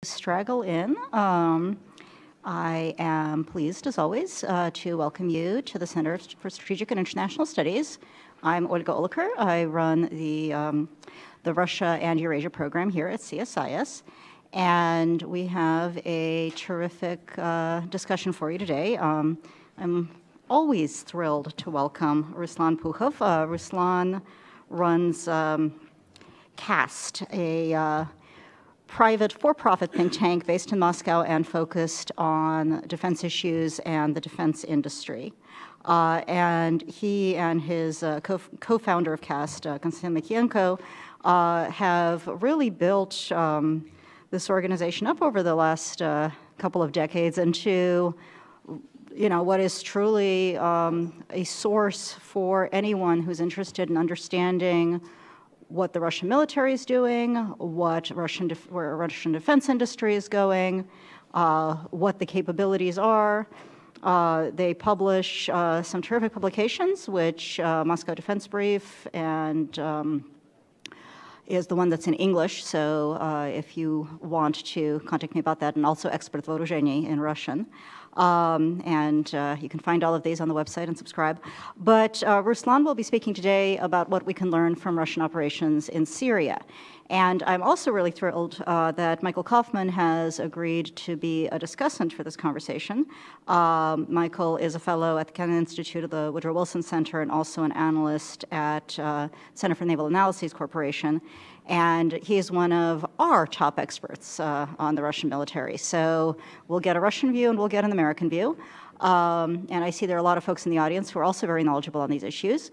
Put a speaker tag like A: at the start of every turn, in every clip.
A: Straggle in. I am pleased, as always, to welcome you to the Center for Strategic and International Studies. I'm Olga Oliker. I run the Russia and Eurasia program here at CSIS. And we have a terrific discussion for you today. I'm always thrilled to welcome Ruslan Pukhov. Ruslan runs CAST, a private for-profit think tank based in Moscow and focused on defense issues and the defense industry. And he and his co-founder of CAST, Konstantin Mikhienko, have really built this organization up over the last couple of decades into what is truly a source for anyone who's interested in understanding what the Russian military is doing, where Russian defense industry is going, what the capabilities are. They publish some terrific publications, which Moscow Defense Brief and is the one that's in English. So if you want to contact me about that, and also Expert Вооружений in Russian. And you can find all of these on the website and subscribe. But Ruslan will be speaking today about what we can learn from Russian operations in Syria. And I'm also really thrilled that Michael Kaufman has agreed to be a discussant for this conversation. Michael is a fellow at the Kennan Institute of the Woodrow Wilson Center and also an analyst at Center for Naval Analyses Corporation. And he is one of our top experts on the Russian military. So we'll get a Russian view and we'll get an American view. And I see there are a lot of folks in the audience who are also very knowledgeable on these issues.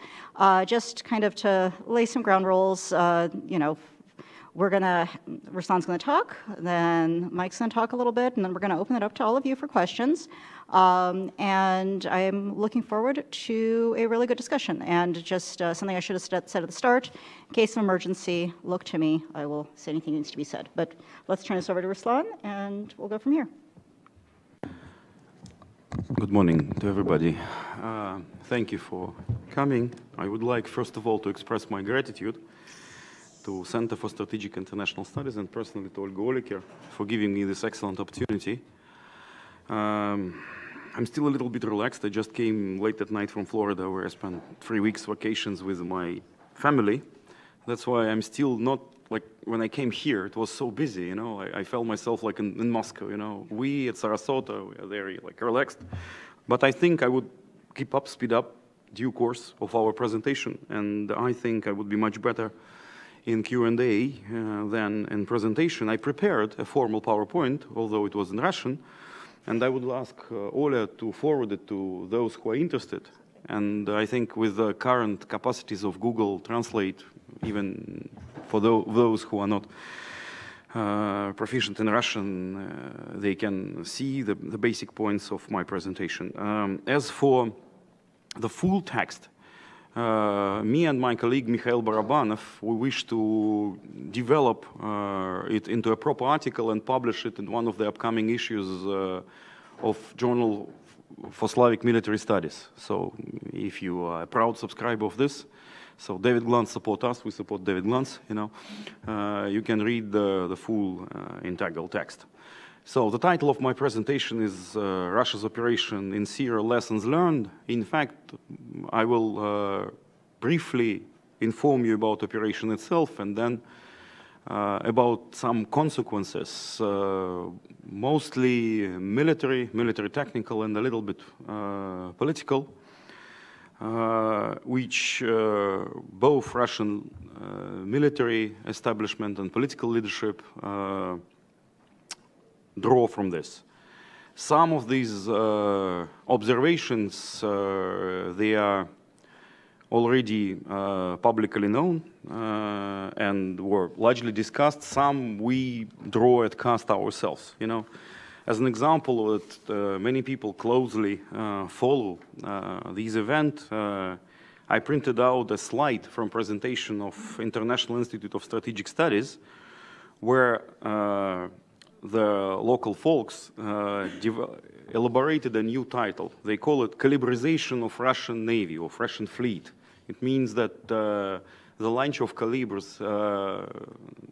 A: Just kind of to lay some ground rules, Ruslan's gonna talk, then Mike's gonna talk a little bit, and then we're gonna open it up to all of you for questions. And I'm looking forward to a really good discussion. And just something I should have said at the start, in case of emergency, look to me. I will say anything that needs to be said. But let's turn this over to Ruslan, and we'll go from here.
B: Good morning to everybody. Thank you for coming. I would like, first of all, to express my gratitude to Center for Strategic International Studies and personally to Olga Oliker for giving me this excellent opportunity. I'm still a little bit relaxed. I just came late at night from Florida, where I spent 3 weeks vacations with my family. That's why I'm still not, like, when I came here, it was so busy, I felt myself like in Moscow, We at Sarasota, we are very, relaxed. But I think I would speed up due course of our presentation, and I think I would be much better in Q&A than in presentation. I prepared a formal PowerPoint, although it was in Russian, and I would ask Oля to forward it to those who are interested. And I think with the current capacities of Google Translate, even for those who are not proficient in Russian, they can see the basic points of my presentation. As for the full text, me and my colleague Mikhail Barabanov, we wish to develop it into a proper article and publish it in one of the upcoming issues of Journal for Slavic Military Studies. So if you are a proud subscriber of this, so David Glantz support us, we support David Glantz, you can read the full integral text. So the title of my presentation is Russia's Operation in Syria, Lessons Learned. In fact, I will briefly inform you about the operation itself and then about some consequences, mostly military technical, and a little bit political, which both Russian military establishment and political leadership draw from this. Some of these observations, they are already publicly known and were largely discussed. Some we draw at CAST ourselves. As an example that many people closely follow this event, I printed out a slide from presentation of International Institute of Strategic Studies, where the local folks elaborated a new title. They call it Calibrization of Russian Navy, of Russian fleet. It means that the launch of calibers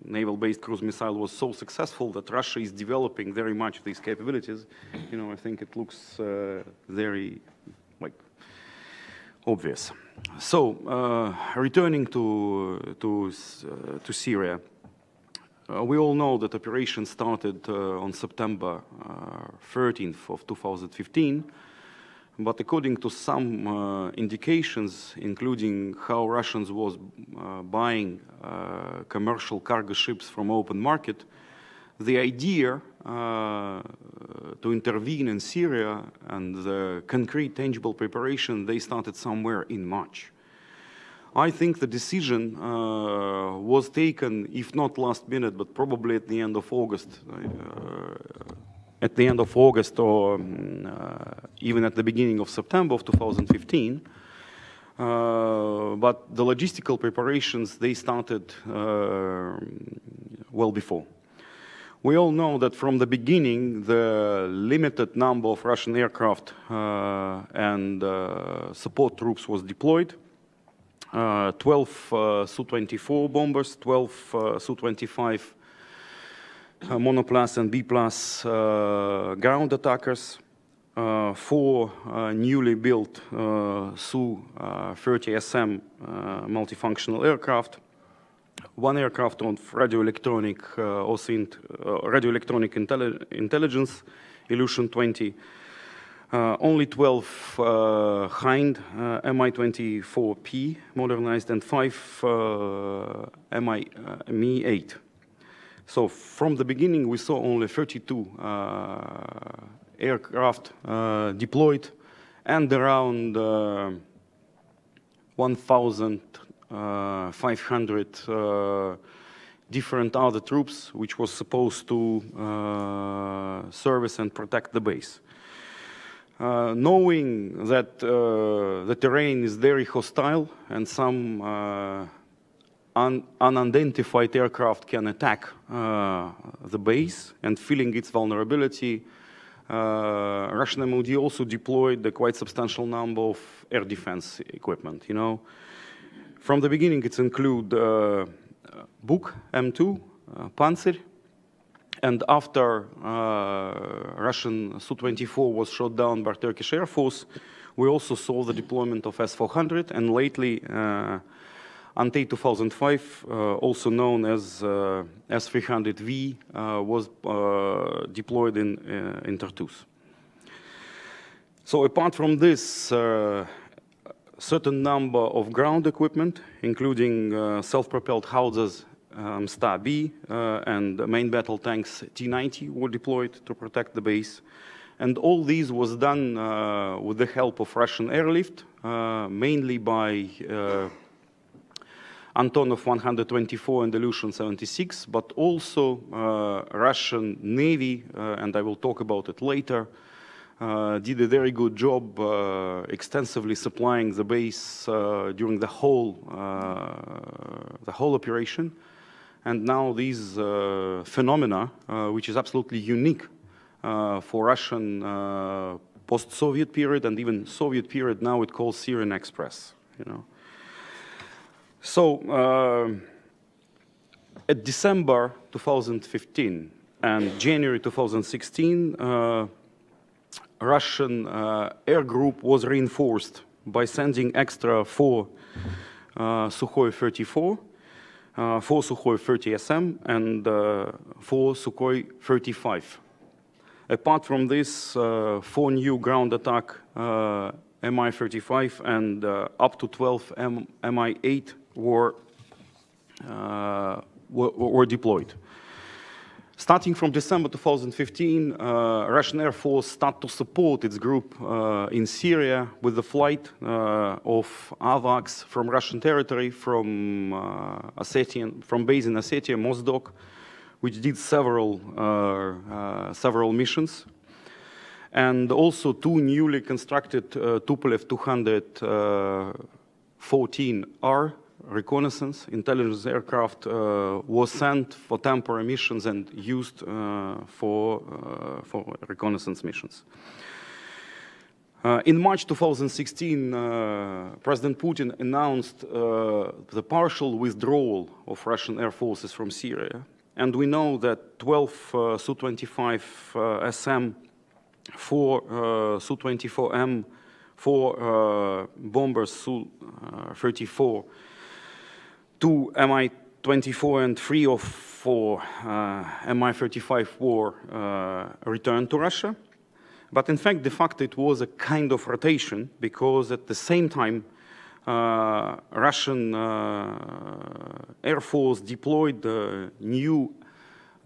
B: naval-based cruise missile was so successful that Russia is developing very much these capabilities, I think it looks very obvious. So, returning to Syria, we all know that operation started on September 13th of 2015, but according to some indications, including how Russians was buying commercial cargo ships from open market, the idea to intervene in Syria and the concrete, tangible preparation, they started somewhere in March. I think the decision was taken, if not last minute, but probably at the end of August. Or even at the beginning of September of 2015. But the logistical preparations, they started well before. We all know that from the beginning, the limited number of Russian aircraft and support troops was deployed. 12 Su-24 bombers, 12 Su-25 monoplus and B-plus ground attackers, 4 newly built Su-30SM multifunctional aircraft, 1 aircraft of radioelectronic intelligence, Illusion 20, only 12 Hind Mi-24P modernized, and 5 Mi-8. So from the beginning, we saw only 32 aircraft deployed and around 1,500 different other troops, which was supposed to service and protect the base. Knowing that the terrain is very hostile and some unidentified aircraft can attack the base, and feeling its vulnerability, Russian MOD also deployed a quite substantial number of air defense equipment. From the beginning, it include Buk M2, Panzer, and after Russian Su-24 was shot down by Turkish Air Force, we also saw the deployment of S-400, and lately Ante 2005, also known as S-300V, was deployed in Tartus. So apart from this, certain number of ground equipment, including self-propelled howitzers Sta-B and main battle tanks T-90 were deployed to protect the base. And all these was done with the help of Russian airlift, mainly by Antonov 124 and Illusion 76, but also Russian Navy, and I will talk about it later, did a very good job extensively supplying the base during the whole operation. And now these phenomena, which is absolutely unique for Russian post-Soviet period and even Soviet period, now it calls Syrian Express. So at December 2015 and January 2016, Russian air group was reinforced by sending extra 4 Sukhoi 34, 4 Sukhoi 30SM, and 4 Sukhoi 35. Apart from this, 4 new ground attack Mi-35 and up to 12 Mi-8 were deployed. Starting from December 2015, Russian Air Force started to support its group in Syria with the flight of AVAX from Russian territory, from base in Ossetia, Mozdok, which did several missions, and also 2 newly constructed Tupolev 214R reconnaissance intelligence aircraft was sent for temporary missions and used for reconnaissance missions. In March 2016, President Putin announced the partial withdrawal of Russian air forces from Syria. And we know that 12 Su-25 SM, 4 Su-24M, 4 bombers Su-34, 2 Mi-24 and 3 of 4 Mi-35 were returned to Russia. But in fact, de facto, it was a kind of rotation because at the same time, Russian Air Force deployed new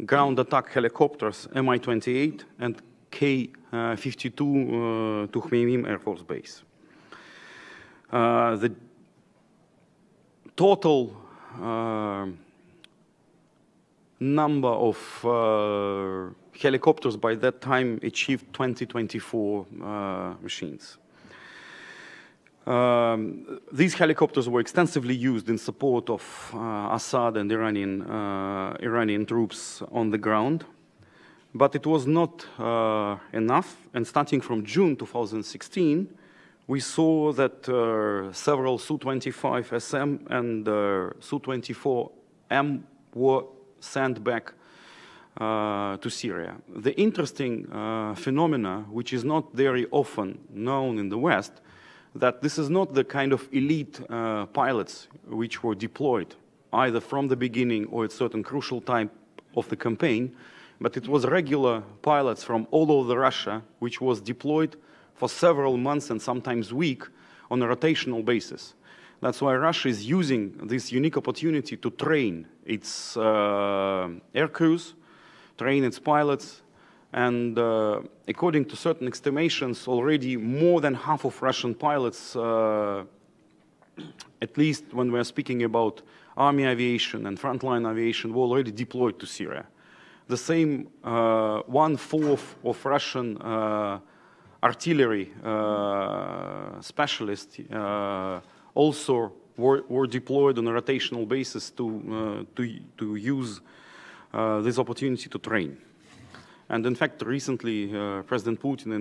B: ground attack helicopters Mi-28 and K-52 to Khmeimim Air Force Base. The total number of helicopters by that time achieved 24 machines. These helicopters were extensively used in support of Assad and Iranian troops on the ground, but it was not enough. And starting from June 2016, we saw that several Su-25 SM and Su-24M were sent back to Syria. The interesting phenomena, which is not very often known in the West, that this is not the kind of elite pilots which were deployed either from the beginning or at certain crucial time of the campaign, but it was regular pilots from all over Russia which was deployed for several months and sometimes weeks on a rotational basis. That's why Russia is using this unique opportunity to train its air crews, train its pilots, and according to certain estimations, already more than half of Russian pilots, at least when we're speaking about army aviation and frontline aviation, were already deployed to Syria. The same 1/4 of Russian artillery specialists also were deployed on a rotational basis to use this opportunity to train. And in fact, recently, President Putin,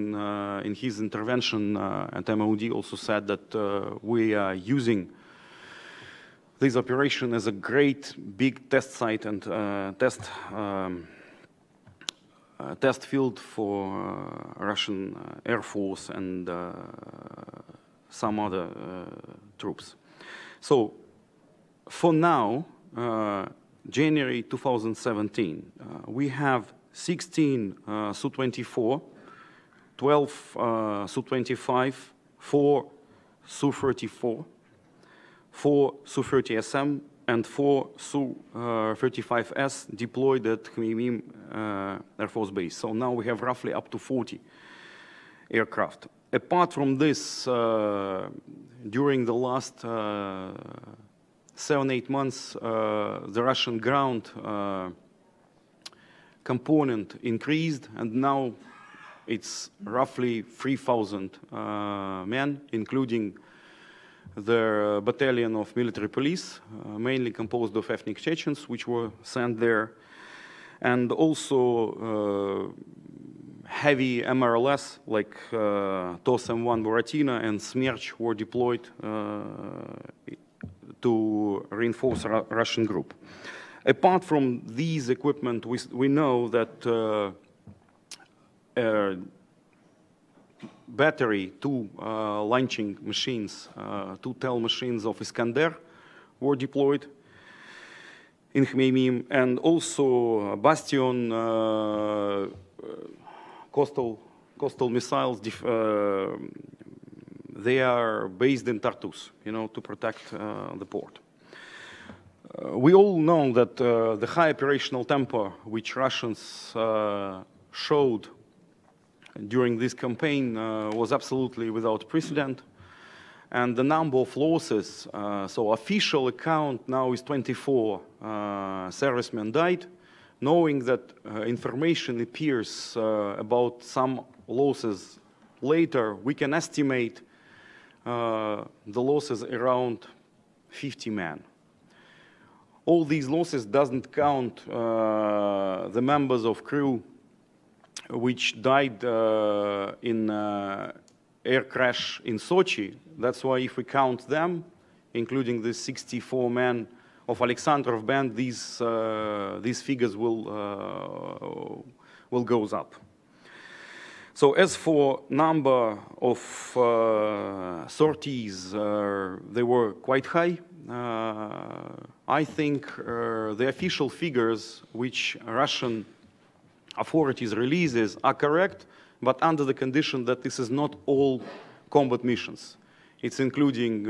B: in his intervention at MOD, also said that we are using this operation as a great big test site and test field for Russian Air Force and some other troops. So, for now, January 2017, we have 16 Su-24, 12 Su-25, 4 Su-34, 4 Su-30SM, and 4 Su-35S deployed at Khmeimim Air Force Base. So now we have roughly up to 40 aircraft. Apart from this, during the last 7-8 months, the Russian ground component increased, and now it's roughly 3,000 men, including the battalion of military police, mainly composed of ethnic Chechens, which were sent there, and also heavy MRLS like TOS M1 Buratino and Smerch were deployed to reinforce Russian group. Apart from these equipment, we know that battery, 2 launching machines, 2 TEL machines of Iskander were deployed in Khmeimim, and also Bastion coastal missiles. They are based in Tartus, to protect the port. We all know that the high operational tempo which Russians showed during this campaign was absolutely without precedent. And the number of losses, so official account now is 24 servicemen died. Knowing that information appears about some losses later, we can estimate the losses around 50 men. All these losses doesn't count the members of crew which died in air crash in Sochi. That's why if we count them, including the 64 men of Alexandrov band, these figures will goes up. So as for number of sorties, they were quite high. I think the official figures which Russian authorities releases are correct, but under the condition that this is not all combat missions. It's including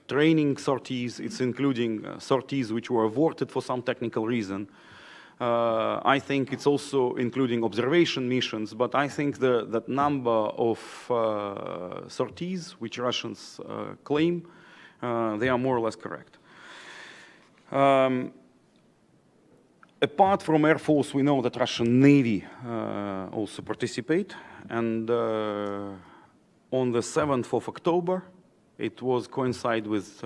B: training sorties, it's including sorties which were aborted for some technical reason. I think it's also including observation missions, but I think that number of sorties which Russians claim, they are more or less correct. Apart from Air Force, we know that Russian Navy also participate, and on the 7th of October, it was coincide with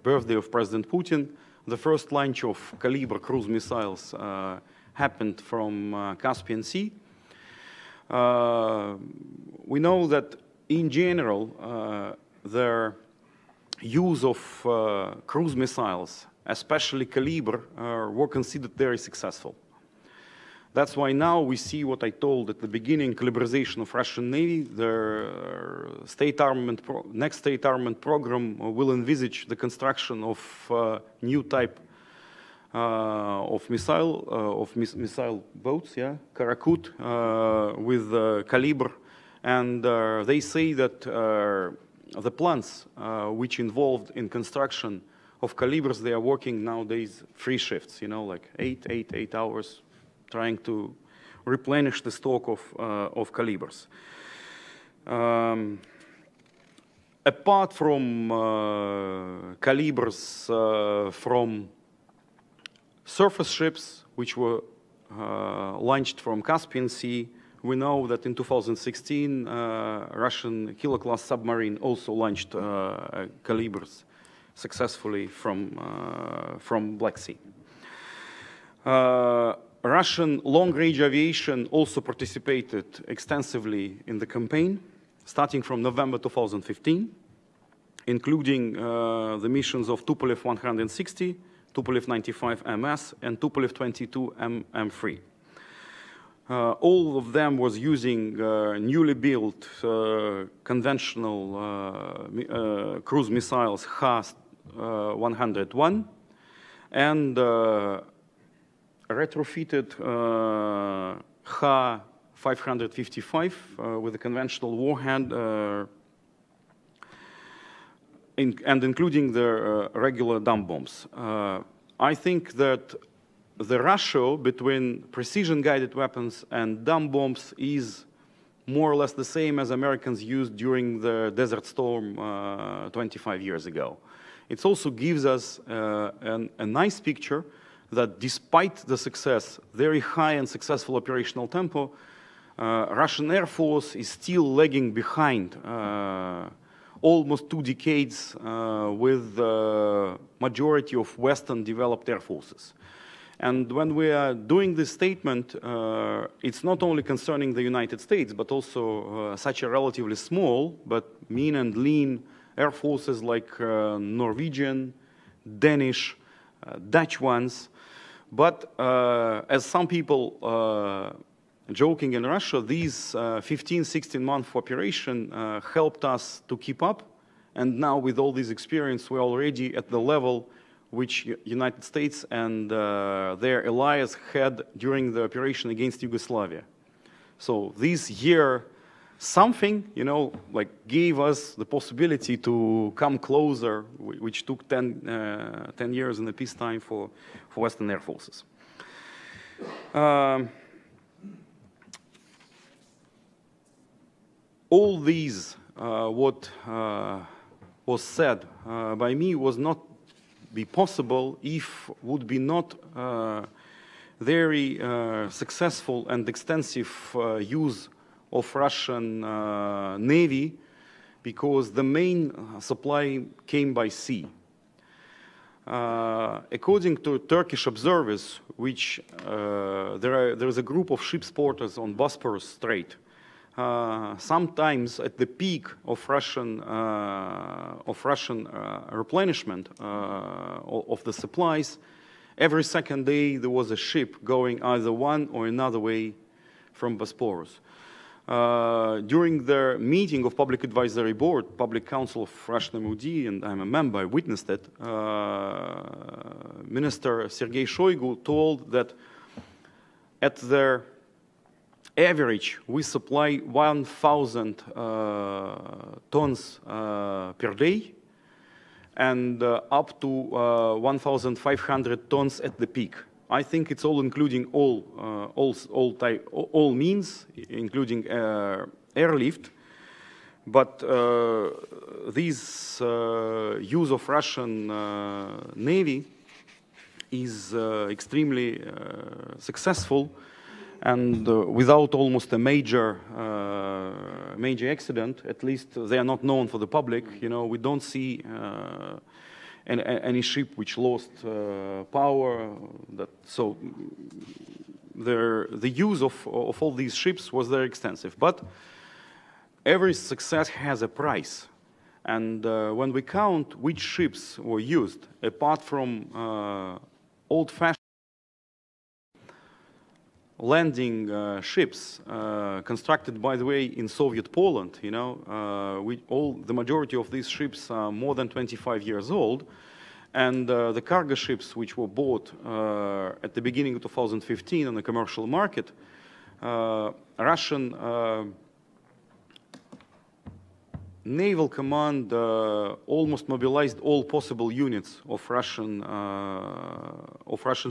B: birthday of President Putin. The first launch of Caliber cruise missiles happened from Caspian Sea. We know that in general, their use of cruise missiles, especially Caliber, were considered very successful. That's why now we see what I told at the beginning, calibrization of Russian Navy. Their next state armament program will envisage the construction of new type of missile boats, yeah, Karakut, with Caliber. And they say that the plants which involved in construction of Calibers, they are working nowadays 3 shifts, you know, like 8 hours, trying to replenish the stock of Calibers. Apart from Calibers from surface ships, which were launched from Caspian Sea, we know that in 2016, Russian Kilo-class submarine also launched Calibers successfully from Black Sea. Russian long-range aviation also participated extensively in the campaign, starting from November 2015, including the missions of Tupolev 160, Tupolev 95 MS, and Tupolev 22 M3. All of them was using newly built conventional cruise missiles Ha-101 and retrofitted Ha-555 with a conventional warhead and including the regular dump bombs. I think that the ratio between precision-guided weapons and dump bombs is more or less the same as Americans used during the Desert Storm 25 years ago. It also gives us a nice picture that despite the success, very high and successful operational tempo, Russian Air Force is still lagging behind almost 2 decades with the majority of Western developed air forces. And when we are doing this statement, it's not only concerning the United States, but also such a relatively small but mean and lean air forces like Norwegian, Danish, Dutch ones. But as some people joking in Russia, these 15, 16-month operation helped us to keep up. And now with all this experience, we're already at the level which United States and their allies had during the operation against Yugoslavia. So this year, something, you know, like gave us the possibility to come closer, which took 10 years in the peacetime for Western Air Forces. All these, what was said by me was not be possible if would be not very successful and extensive use of Russian Navy, because the main supply came by sea. According to Turkish observers, which there is a group of ship porters on Bosporus Strait, sometimes at the peak of Russian replenishment of the supplies, every second day there was a ship going either one or another way from Bosporus. During the meeting of Public Advisory Board, Public Council of Russian MOD, and I'm a member, I witnessed it, Minister Sergei Shoigu told that at their average, we supply 1,000 tons per day, and up to 1,500 tons at the peak. I think it's all including all means, including airlift. But this use of Russian Navy is extremely successful, and without almost a major accident, at least they are not known for the public. You know, we don't see any ship which lost power. So the use of all these ships was very extensive. But every success has a price. And when we count which ships were used, apart from old-fashioned landing ships constructed, by the way, in Soviet Poland, you know, the majority of these ships are more than 25 years old, and the cargo ships which were bought at the beginning of 2015 on the commercial market, Russian Naval Command almost mobilized all possible units of Russian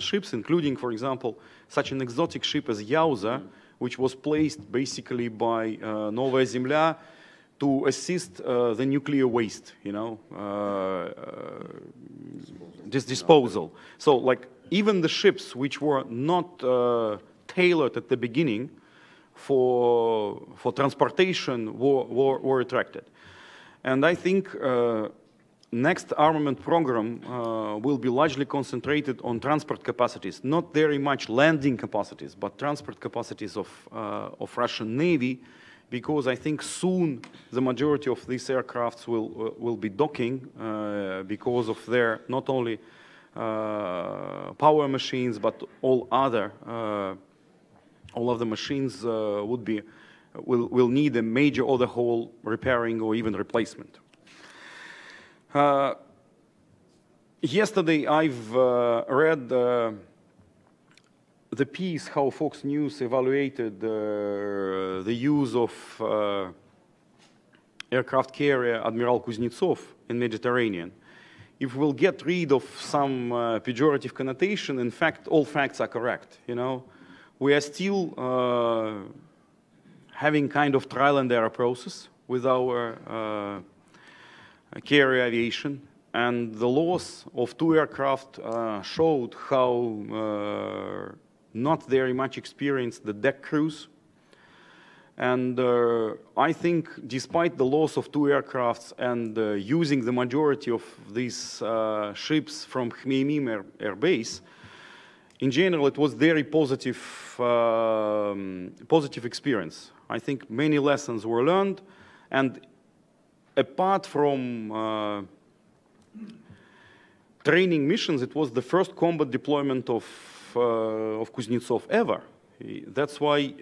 B: ships, including, for example, such an exotic ship as Yauza, which was placed basically by Novaya Zemlya to assist the nuclear waste, you know, this disposal. So, like, even the ships which were not tailored at the beginning for transportation were attracted. And I think next armament program will be largely concentrated on transport capacities, not very much landing capacities, but transport capacities of Russian Navy, because I think soon the majority of these aircrafts will be docking because of their not only power machines, but all of the machines will need a major overhaul, repairing, or even replacement. Yesterday, I've read the piece how Fox News evaluated the use of aircraft carrier Admiral Kuznetsov in Mediterranean. If we'll get rid of some pejorative connotation, in fact, all facts are correct. You know, we are still having kind of trial and error process with our carrier aviation, and the loss of 2 aircraft showed how not very much experienced the deck crews. And I think despite the loss of 2 aircrafts and using the majority of these ships from Khmeimim Air Base, in general, it was very positive experience. I think many lessons were learned, and apart from training missions, it was the first combat deployment of Kuznetsov ever. That's why,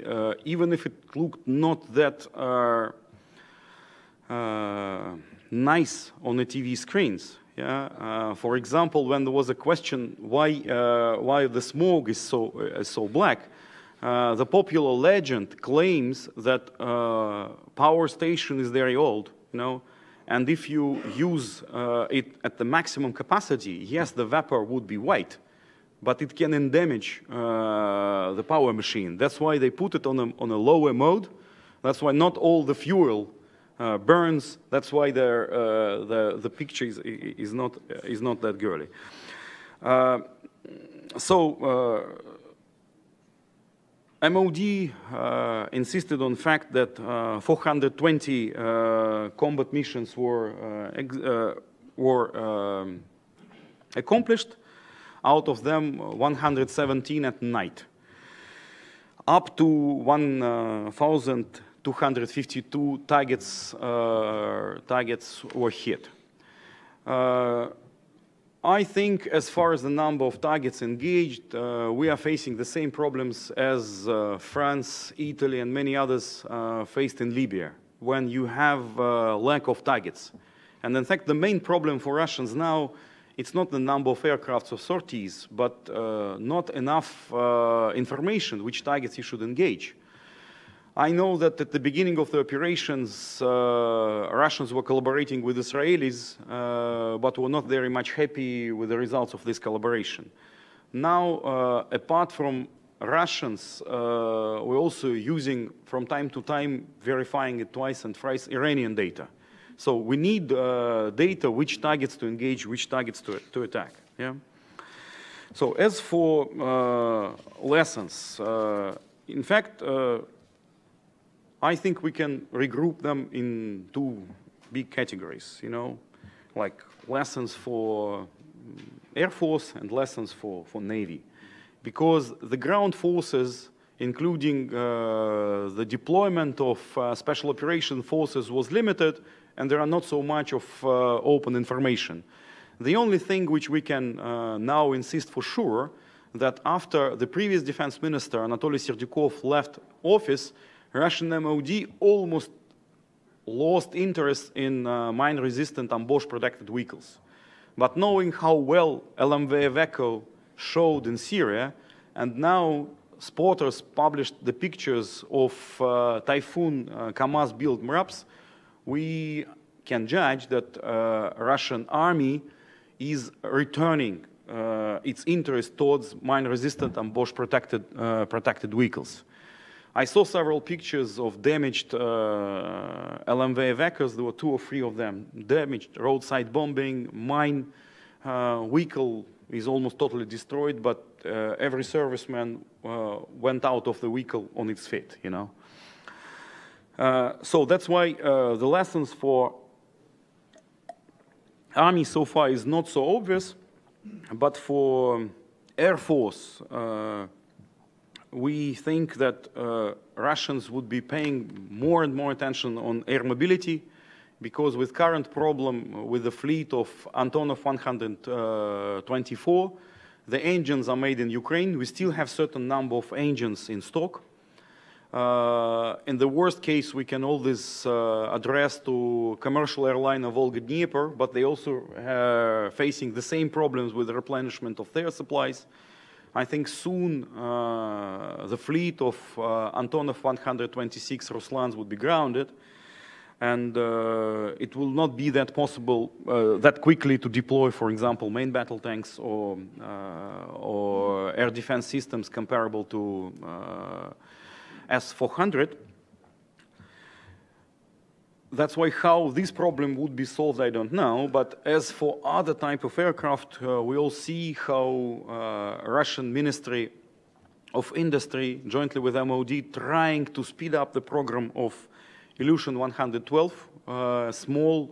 B: even if it looked not that nice on the TV screens, yeah. For example, when there was a question why the smoke is so black, the popular legend claims that power station is very old, you know, and if you use it at the maximum capacity, yes, the vapor would be white, but it can damage the power machine. That's why they put it on a lower mode. That's why not all the fuel burns. That's why the picture is not that girly. MOD insisted on the fact that 420 combat missions were accomplished. Out of them, 117 at night. Up to 1,000 252 targets were hit. I think as far as the number of targets engaged, we are facing the same problems as France, Italy, and many others faced in Libya, when you have lack of targets. And in fact, the main problem for Russians now, it's not the number of aircrafts or sorties, but not enough information which targets you should engage. I know that at the beginning of the operations, Russians were collaborating with Israelis, but were not very much happy with the results of this collaboration. Now, apart from Russians, we're also using, from time to time, verifying it twice and thrice, Iranian data. So we need data, which targets to engage, which targets to attack. Yeah? So as for lessons, in fact, I think we can regroup them in two big categories, like lessons for Air Force and lessons for Navy. Because the ground forces, including the deployment of special operation forces, was limited, and there are not so much of open information. The only thing which we can now insist for sure, that after the previous defense minister, Anatoly Serdyukov, left office, Russian MOD almost lost interest in mine-resistant ambush-protected vehicles. But knowing how well LMV Iveco showed in Syria, and now spotters published the pictures of Typhoon Kamaz-built MRAPs, we can judge that Russian army is returning its interest towards mine-resistant ambush-protected vehicles. I saw several pictures of damaged LMV Ivecos. There were 2 or 3 of them damaged, roadside bombing, mine vehicle is almost totally destroyed, but every serviceman went out of the vehicle on its feet, So that's why the lessons for Army so far is not so obvious, but for Air Force, we think that Russians would be paying more and more attention on air mobility, because with current problem with the fleet of Antonov 124, the engines are made in Ukraine. We still have certain number of engines in stock. In the worst case, we can always address to commercial airliner Volga-Dnieper, but they also are facing the same problems with the replenishment of their supplies. I think soon the fleet of Antonov 126 Ruslans would be grounded, and it will not be that possible that quickly to deploy, for example, main battle tanks or air defense systems comparable to S-400. That's why how this problem would be solved, I don't know. But as for other type of aircraft, we all see how Russian Ministry of Industry, jointly with MOD, trying to speed up the program of Ilyushin 112, small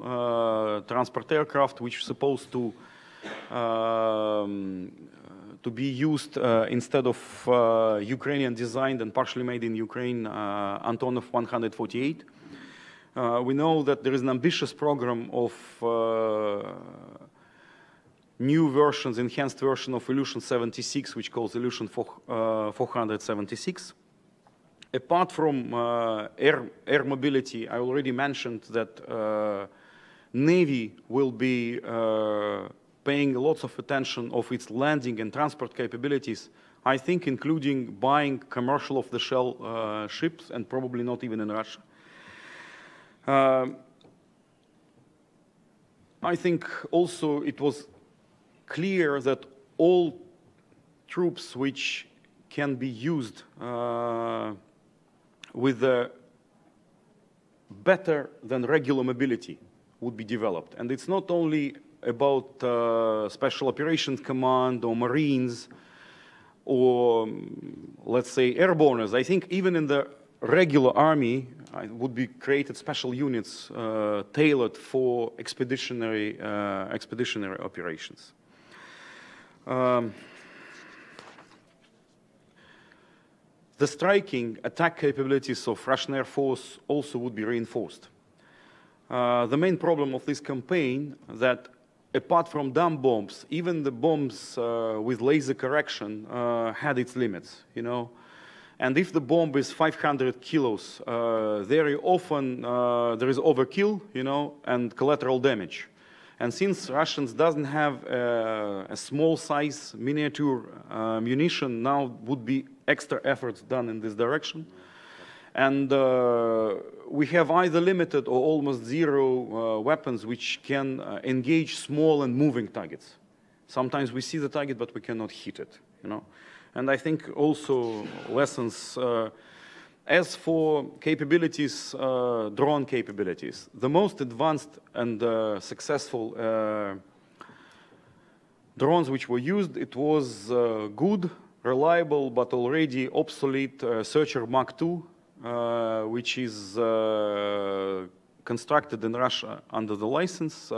B: transport aircraft, which is supposed to be used instead of Ukrainian designed and partially made in Ukraine Antonov 148. We know that there is an ambitious program of new versions, enhanced version of Ilyushin 76, which calls Ilyushin 476. Apart from air mobility, I already mentioned that Navy will be paying lots of attention of its landing and transport capabilities, I think including buying commercial off-the-shelf ships, and probably not even in Russia. I think also it was clear that all troops which can be used with better than regular mobility would be developed. And it's not only about Special Operations Command or Marines or, let's say, airborners. I think even in the regular army would be created special units tailored for expeditionary operations. the striking attack capabilities of Russian Air Force also would be reinforced. The main problem of this campaign that apart from dumb bombs, even the bombs with laser correction had its limits, you know. And if the bomb is 500 kilos, very often there is overkill, you know, and collateral damage. And since Russians doesn't have a small size miniature munition, now would be extra efforts done in this direction. And we have either limited or almost zero weapons which can engage small and moving targets. Sometimes we see the target, but we cannot hit it, you know. And I think also lessons, as for capabilities, drone capabilities, the most advanced and successful drones which were used, it was good, reliable, but already obsolete Searcher Mark II, which is constructed in Russia under the license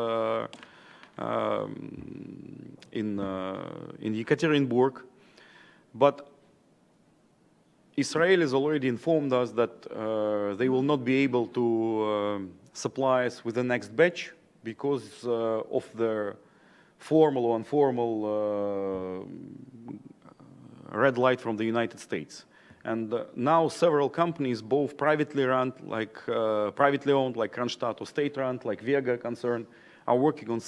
B: in Yekaterinburg. But Israel has already informed us that they will not be able to supply us with the next batch because of the formal or informal red light from the United States. And now several companies, both privately owned, like Kronstadt, or state-run, like Vega concern, are working on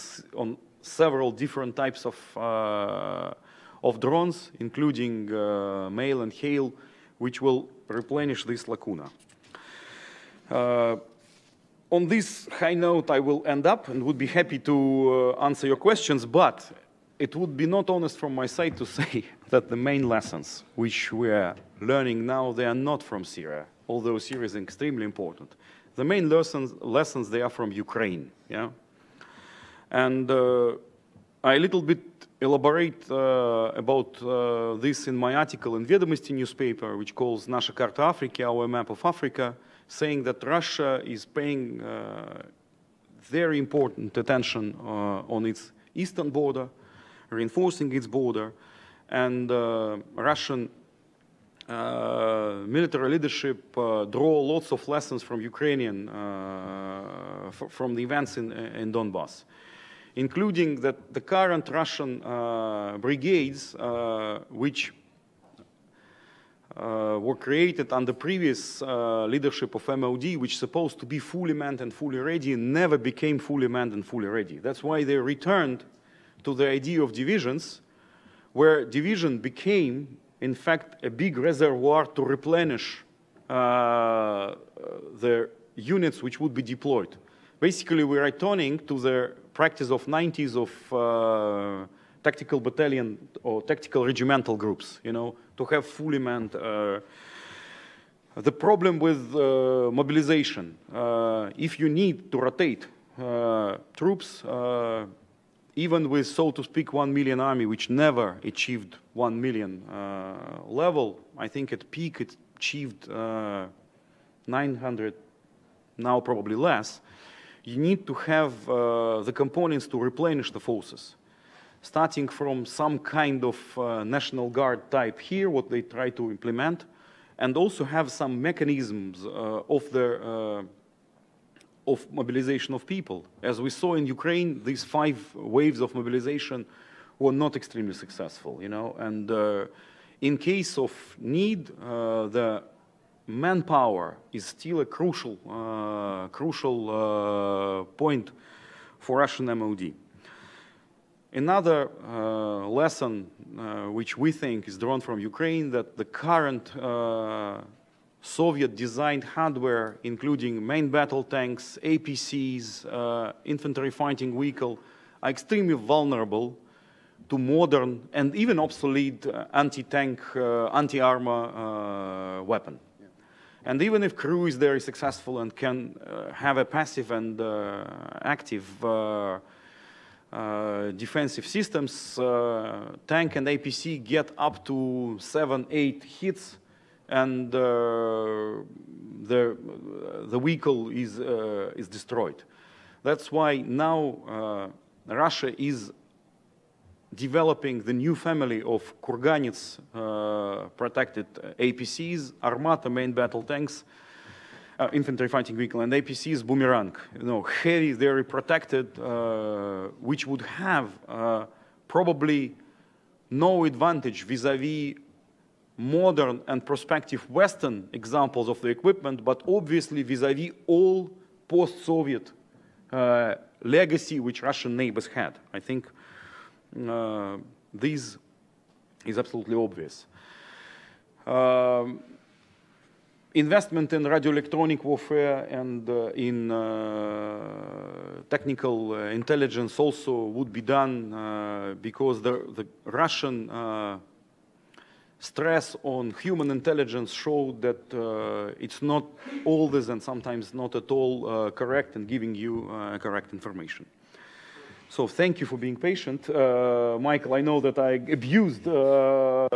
B: several different types of drones, including Mail and Hail, which will replenish this lacuna. On this high note, I will end up and would be happy to answer your questions, but it would be not honest from my side to say that the main lessons which we are learning now, they are not from Syria, although Syria is extremely important. The main lessons they are from Ukraine, yeah? And I a little bit elaborate about this in my article in Vedomosti newspaper, which calls Naša karta Afriki, our map of Africa, saying that Russia is paying very important attention on its eastern border, reinforcing its border, and Russian military leadership draw lots of lessons from Ukrainian, from the events in Donbass, including that the current Russian brigades, which were created under previous leadership of MOD, which supposed to be fully manned and fully ready, never became fully manned and fully ready. That's why they returned to the idea of divisions, where division became, in fact, a big reservoir to replenish the units which would be deployed. Basically, we're returning to the practice of 90s of tactical battalion or tactical regimental groups, you know, to have fully manned. The problem with mobilization, if you need to rotate troops, even with, so to speak, 1 million army, which never achieved 1 million level, I think at peak it achieved 900, now probably less. You need to have the components to replenish the forces, starting from some kind of National Guard type here, what they try to implement, and also have some mechanisms of mobilization of people. As we saw in Ukraine, these 5 waves of mobilization were not extremely successful, you know, and in case of need, the manpower is still a crucial point for Russian MOD. Another lesson which we think is drawn from Ukraine, that the current Soviet-designed hardware, including main battle tanks, APCs, infantry fighting vehicle, are extremely vulnerable to modern and even obsolete anti-tank, anti-armor weapon. And even if crew is very successful and can have a passive and active defensive systems, tank and APC get up to 7-8 hits, and the vehicle is destroyed. That's why now Russia is developing the new family of Kurganets protected APCs, Armata main battle tanks, infantry fighting vehicle, and APCs Boomerang, heavy, very protected, which would have probably no advantage vis-a-vis modern and prospective Western examples of the equipment, but obviously vis-a-vis all post-Soviet legacy which Russian neighbors had. I think this is absolutely obvious. Investment in radioelectronic warfare and in technical intelligence also would be done because the Russian stress on human intelligence showed that it's not always and sometimes not at all correct and giving you correct information. So thank you for being patient. Michael, I know that I abused my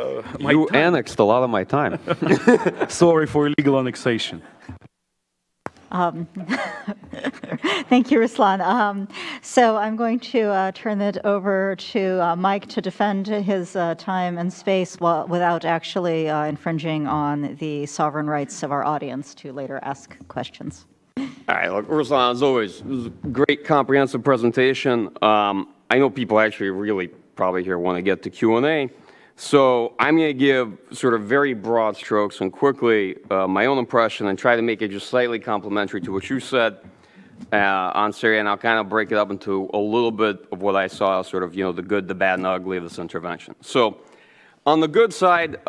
C: You
B: time.
C: annexed a lot of my time.
B: Sorry for illegal annexation.
A: Thank you, Ruslan. So I'm going to turn it over to Mike to defend his time and space without actually infringing on the sovereign rights of our audience to later ask questions.
C: All right, look, Ruslan, as always, it was a great comprehensive presentation. I know people actually really probably here want to get to Q&A. So I'm going to give sort of very broad strokes and quickly my own impression and try to make it just slightly complementary to what you said on Syria, and I'll kind of break it up into a little bit of what I saw, sort of, the good, the bad, and the ugly of this intervention. So on the good side,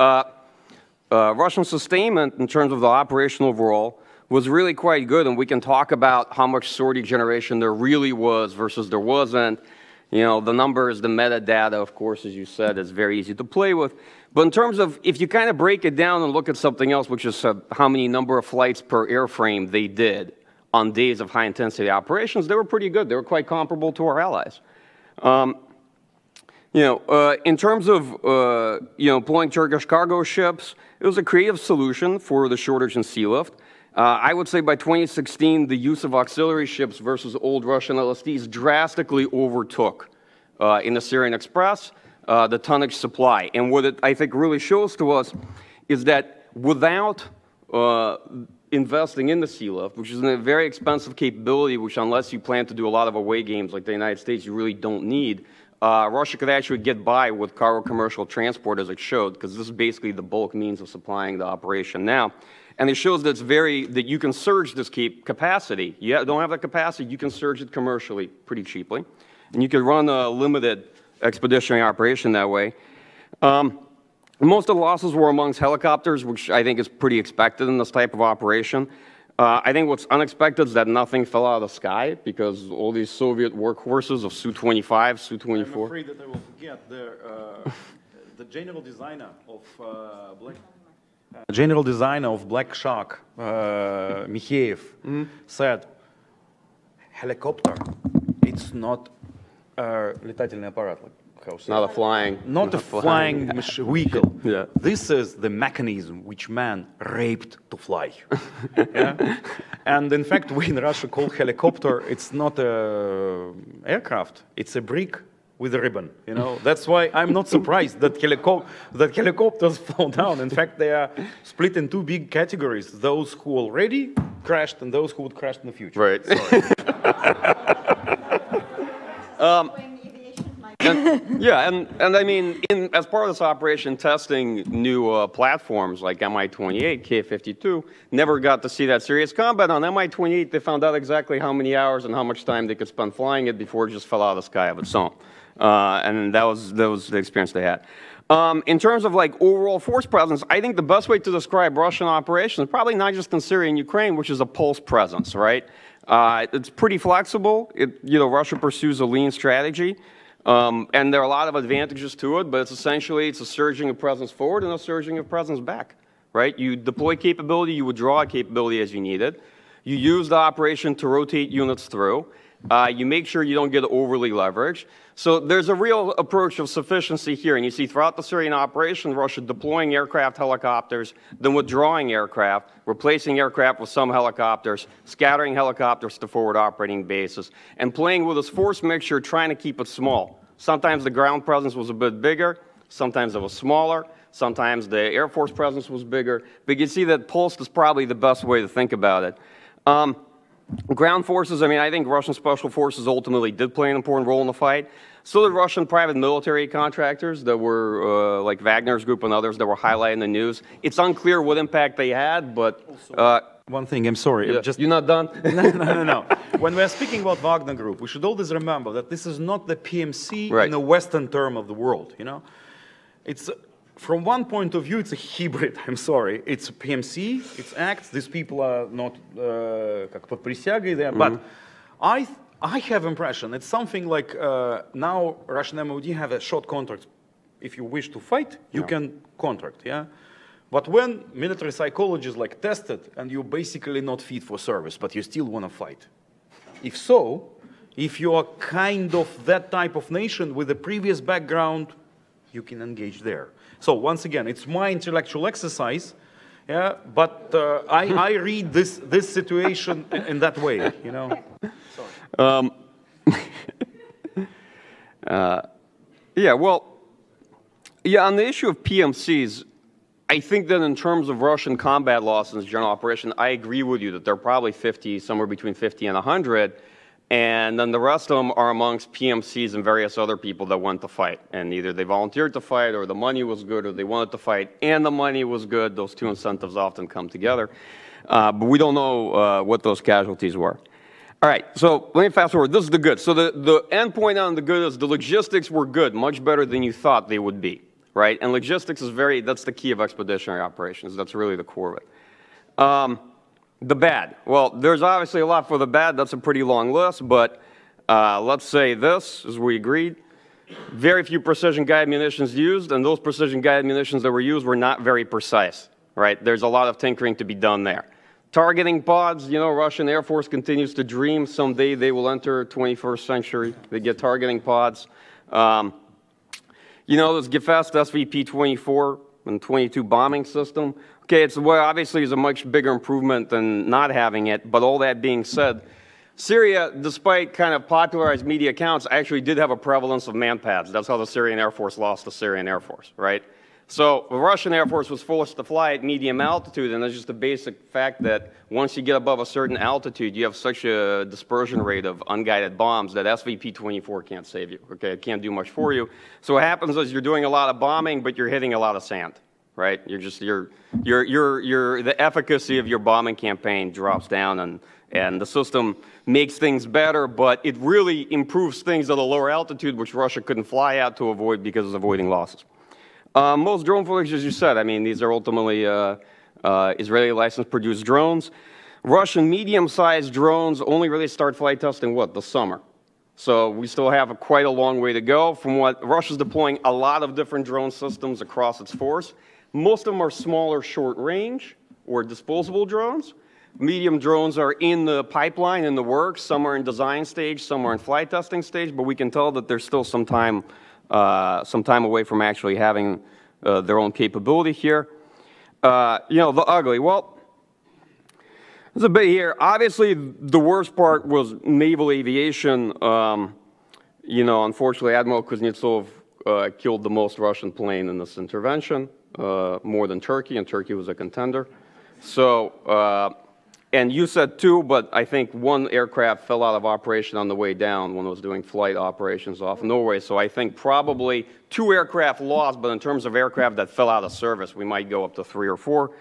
C: Russian sustainment in terms of the operation overall was really quite good, and we can talk about how much sortie generation there really was versus there wasn't. The numbers, the metadata, of course, as you said, is very easy to play with. But in terms of, if you kind of break it down and look at something else, which is how many number of flights per airframe they did on days of high-intensity operations, they were pretty good. They were quite comparable to our allies. In terms of, pulling Turkish cargo ships, it was a creative solution for the shortage in sea lift. I would say by 2016, the use of auxiliary ships versus old Russian LSDs drastically overtook in the Syrian Express the tonnage supply. And what it, I think, really shows to us is that without investing in the sea lift, which is a very expensive capability, which unless you plan to do a lot of away games like the United States, you really don't need, Russia could actually get by with cargo commercial transport as it showed, because this is basically the bulk means of supplying the operation now. And it shows that that you can surge this capacity. You don't have the capacity, you can surge it commercially pretty cheaply. And you can run a limited expeditionary operation that way. Most of the losses were amongst helicopters, which I think is pretty expected in this type of operation. I think what's unexpected is that nothing fell out of the sky, because all these Soviet workhorses of Su-25, Su-24.
B: I'm afraid that I will forget the general designer of Black Shark, Mikheyev, said, helicopter, it's not летательный аппарат.
C: Not a flying.
B: Not a flying vehicle.
C: Yeah.
B: This is the mechanism which man raped to fly. Yeah? And in fact, we in Russia call helicopter, it's not a aircraft, it's a brick with a ribbon. That's why I'm not surprised that helicopters fall down. In fact, they are split in two big categories: those who already crashed and those who would crash in the future.
C: Right. And I mean, as part of this operation, testing new platforms like Mi-28, K-52, never got to see that serious combat. On Mi-28, they found out exactly how many hours and how much time they could spend flying it before it just fell out of the sky of its own. And that was the experience they had. In terms of overall force presence, I think the best way to describe Russian operations is probably not just in Syria and Ukraine, which is a pulse presence, right? It's pretty flexible. Russia pursues a lean strategy. And there are a lot of advantages to it, but it's essentially, it's a surging of presence forward and a surging of presence back, right? You deploy capability, you withdraw capability as you need it. You use the operation to rotate units through. You make sure you don't get overly leveraged. So there's a real approach of sufficiency here. And you see throughout the Syrian operation, Russia deploying aircraft, helicopters, then withdrawing aircraft, replacing aircraft with some helicopters, scattering helicopters to forward operating bases, and playing with this force mixture, trying to keep it small. Sometimes the ground presence was a bit bigger, sometimes it was smaller, sometimes the Air Force presence was bigger. But you can see that pulsed is probably the best way to think about it. Ground forces, I mean, I think Russian special forces ultimately did play an important role in the fight. So did Russian private military contractors that were, like Wagner's group and others that were highlighted in the news. It's unclear what impact they had, but...
B: One thing, I'm sorry.
C: Yeah. You're not done?
B: No. When we are speaking about Wagner Group, we should always remember that this is not the PMC
C: Right.
B: in the Western term of the world, you know? It's, from one point of view, it's a hybrid, I'm sorry. It's a PMC, it's acts, these people are not как под присягой there, but I have impression it's something like now Russian MOD have a short contract. If you wish to fight, you can contract, yeah? But when military psychology is like tested and you're basically not fit for service, but you still want to fight. If so, if you are kind of that type of nation with a previous background, you can engage there. So once again, it's my intellectual exercise, yeah, but I read this situation in that way, you know.
C: Yeah, well, yeah, on the issue of PMCs, I think that in terms of Russian combat losses in general operation, I agree with you that they're probably 50, somewhere between 50 and 100, and then the rest of them are amongst PMCs and various other people that went to fight, and either they volunteered to fight, or the money was good, or they wanted to fight, and the money was good. Those two incentives often come together, but we don't know what those casualties were. All right, so let me fast forward. This is the good. So the end point on the good is the logistics were good, much better than you thought they would be. Right? And logistics is that's the key of expeditionary operations. That's really the core of it. The bad. Well, there's obviously a lot for the bad. That's a pretty long list, but let's say this, as we agreed. Very few precision-guided munitions used, and those precision-guided munitions that were used were not very precise. Right? There's a lot of tinkering to be done there. Targeting pods, you know, Russian Air Force continues to dream someday they will enter 21st century. They get targeting pods. You know, this Gefest SVP-24 and 22 bombing system. Okay, it's obviously is a much bigger improvement than not having it, but all that being said, Syria, despite kind of popularized media accounts, actually did have a prevalence of man-pads. That's how the Syrian Air Force lost the Syrian Air Force, right? So the Russian Air Force was forced to fly at medium altitude, and that's just a basic fact that once you get above a certain altitude, you have such a dispersion rate of unguided bombs that SVP-24 can't save you, okay? It can't do much for you. So what happens is you're doing a lot of bombing, but you're hitting a lot of sand, right? The efficacy of your bombing campaign drops down, and the system makes things better, but it really improves things at a lower altitude, which Russia couldn't fly at to avoid because of avoiding losses. Most drone footage, as you said, I mean, these are ultimately Israeli license-produced drones. Russian medium-sized drones only really start flight testing, what, this summer. So we still have quite a long way to go from what Russia's deploying a lot of different drone systems across its force. Most of them are smaller, short-range or disposable drones. Medium drones are in the pipeline, in the works. Some are in design stage, some are in flight testing stage, but we can tell that there's still some time away from actually having their own capability here. You know, the ugly. Well, there's a bit here. Obviously, the worst part was naval aviation. You know, unfortunately, Admiral Kuznetsov killed the most Russian plane in this intervention, more than Turkey, and Turkey was a contender. So, and you said two, but I think one aircraft fell out of operation on the way down when it was doing flight operations off Norway. So I think probably 2 aircraft lost, but in terms of aircraft that fell out of service, we might go up to 3 or 4.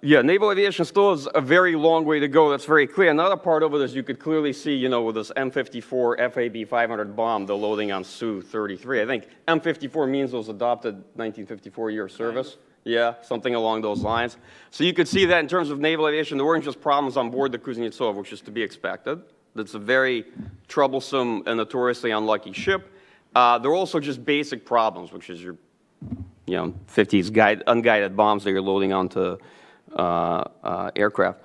C: Yeah, naval aviation still has a very long way to go. That's very clear. Another part of it is you could clearly see, you know, with this M54 FAB-500 bomb, the loading on Su-33. I think M54 means it was adopted 1954 year service. Yeah, something along those lines. So you could see that in terms of naval aviation, there weren't just problems on board the Kuznetsov, which is to be expected. That's a very troublesome and notoriously unlucky ship. There are also just basic problems, which is your, you know, 50s unguided bombs that you're loading onto aircraft.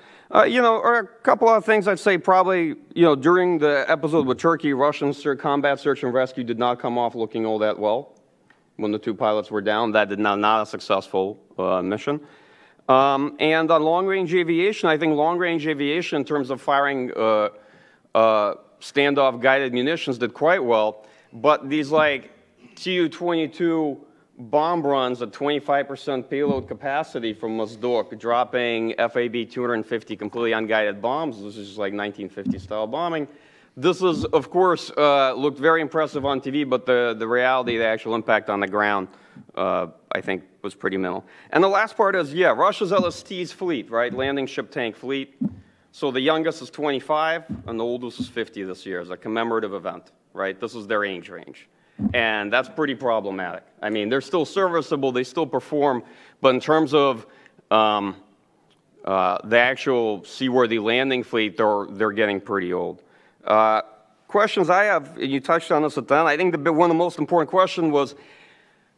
C: You know, or a couple of things I'd say probably, you know, during the episode with Turkey, Russian combat search and rescue did not come off looking all that well. When the 2 pilots were down, that did not a successful mission. And on long-range aviation, I think long-range aviation in terms of firing standoff guided munitions did quite well, but these like Tu-22 bomb runs at 25% payload capacity from Mozdok, dropping FAB-250 completely unguided bombs. This is just like 1950 style bombing. This is, of course, looked very impressive on TV, but the reality, the actual impact on the ground, I think, was pretty minimal. And the last part is, yeah, Russia's LST's fleet, right? Landing ship tank fleet. So the youngest is 25, and the oldest is 50 this year as a commemorative event, right? This is their age range. And that's pretty problematic. I mean, they're still serviceable, they still perform, but in terms of the actual seaworthy landing fleet, they're getting pretty old. Questions I have, and you touched on this at the end, I think one of the most important questions was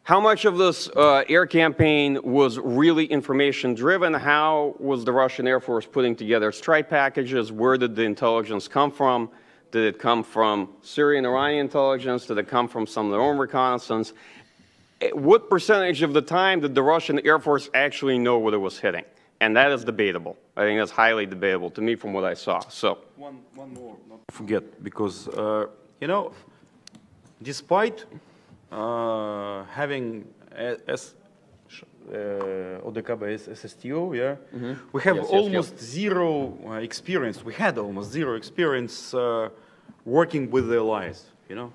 C: how much of this air campaign was really information-driven? How was the Russian Air Force putting together strike packages? Where did the intelligence come from? Did it come from Syrian Iranian intelligence? Did it come from some of their own reconnaissance? What percentage of the time did the Russian Air Force actually know what it was hitting? And that is debatable. I think that's highly debatable to me from what I saw. So
B: one more, not to forget, because you know, despite having ODKB SSTO, yeah, we have almost zero experience. We had almost zero experience working with the allies. You know,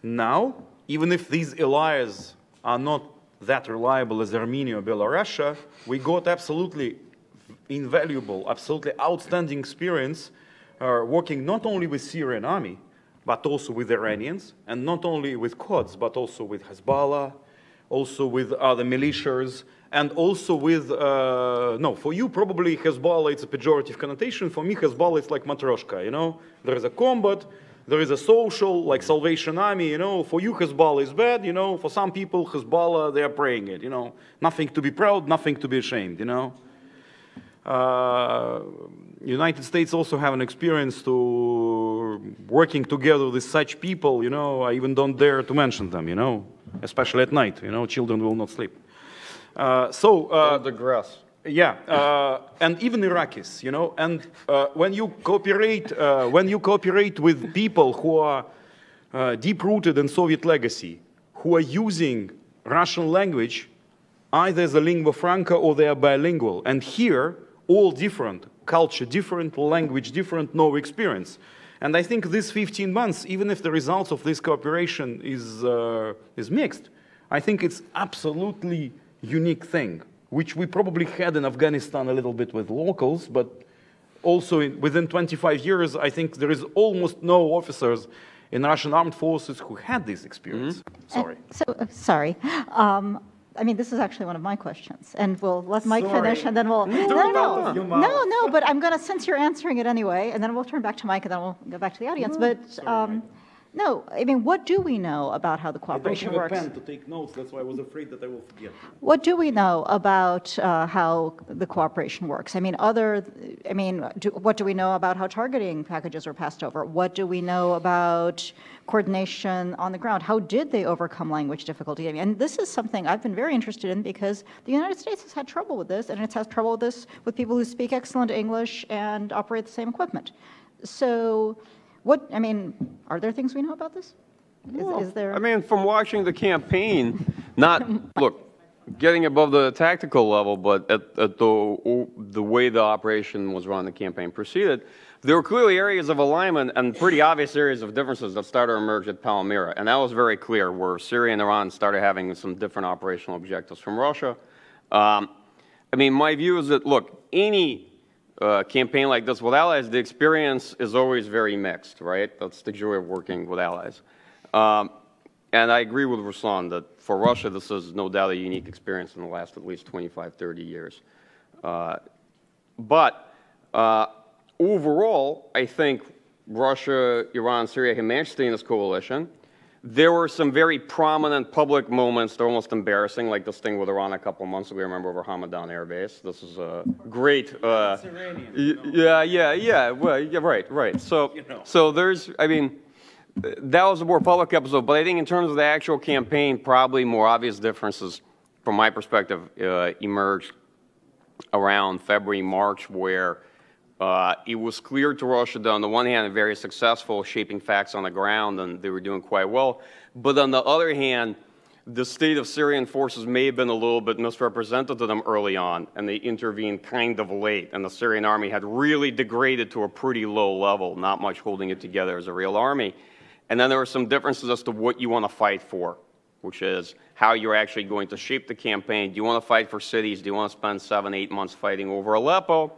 B: now even if these allies are not that reliable as Armenia or Belarus, we got absolutely invaluable, absolutely outstanding experience working not only with Syrian army, but also with Iranians, and not only with Quds, but also with Hezbollah, also with other militias, and also with, no, for you probably Hezbollah, it's a pejorative connotation. For me, Hezbollah is like Matroshka, you know? There is a combat, there is a social, like Salvation Army, you know? For you, Hezbollah is bad, you know? For some people, Hezbollah, they are praying it, you know? Nothing to be proud, nothing to be ashamed, you know? United States also have an experience to working together with such people, you know? I even don't dare to mention them, you know? Especially at night, you know, children will not sleep.
C: don't digress.
B: Yeah, and even Iraqis, you know, and when you cooperate with people who are deep-rooted in Soviet legacy, who are using Russian language either as a lingua franca or they are bilingual, and here, all different, culture different, language different, no experience. And I think these 15 months, even if the results of this cooperation is mixed, I think it's absolutely unique thing, which we probably had in Afghanistan a little bit with locals, but also within 25 years, I think there is almost no officers in Russian armed forces who had this experience. Sorry.
A: Sorry. I mean, this is actually one of my questions, and we'll let Mike finish, and then we'll. No, but I'm going to, since you're answering it anyway, and then we'll turn back to Mike, and then we'll go back to the audience. No, I mean, what do we know about how the cooperation works?
B: I don't have a pen to take notes, that's why I was afraid that I will forget.
A: What do we know about how the cooperation works? I mean, what do we know about how targeting packages were passed over? What do we know about coordination on the ground? How did they overcome language difficulty? I mean, and this is something I've been very interested in because the United States has had trouble with this, and it's had trouble with this with people who speak excellent English and operate the same equipment. So, I mean, are there things we know about this? Is there?
C: I mean, from watching the campaign, look, getting above the tactical level, but at the way the operation was run, the campaign proceeded, there were clearly areas of alignment and pretty obvious areas of differences that started to emerge at Palmyra. And that was very clear, where Syria and Iran started having some different operational objectives from Russia. I mean, my view is that, look, any campaign like this with allies, the experience is always very mixed, right? That's the joy of working with allies. And I agree with Ruslan that for Russia, this is no doubt a unique experience in the last at least 25, 30 years. But overall, I think Russia, Iran, Syria have managed to stay in this coalition. There were some very prominent public moments that are almost embarrassing, like this thing with Iran a couple months ago, remember, over Hamadan Air Base. This is a great... yeah, well, yeah, right. So, so there's, I mean, that was a more public episode, but I think in terms of the actual campaign, probably more obvious differences, from my perspective, emerged around February, March, where It was clear to Russia that on the one hand, very successful shaping facts on the ground, and they were doing quite well. But on the other hand, the state of Syrian forces may have been a little bit misrepresented to them early on, and they intervened kind of late, and the Syrian army had really degraded to a pretty low level, not much holding it together as a real army. And then there were some differences as to what you want to fight for, which is how you're actually going to shape the campaign. Do you want to fight for cities? Do you want to spend 7, 8 months fighting over Aleppo?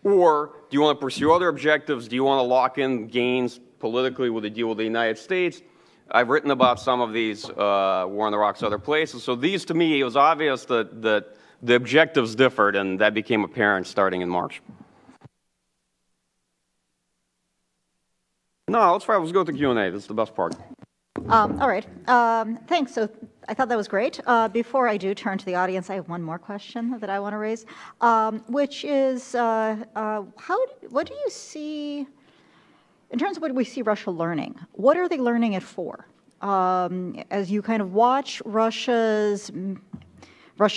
C: Or do you want to pursue other objectives? Do you want to lock in gains politically with a deal with the United States? I've written about some of these, War on the Rocks, other places. So these, to me, it was obvious that the objectives differed, and that became apparent starting in March. No, let's go to Q&A. This is the best part.
A: All right. Thanks. So I thought that was great. Before I do turn to the audience, I have one more question that I want to raise, which is, what do you see, in terms of what we see Russia learning, what are they learning it for? As you kind of watch Russia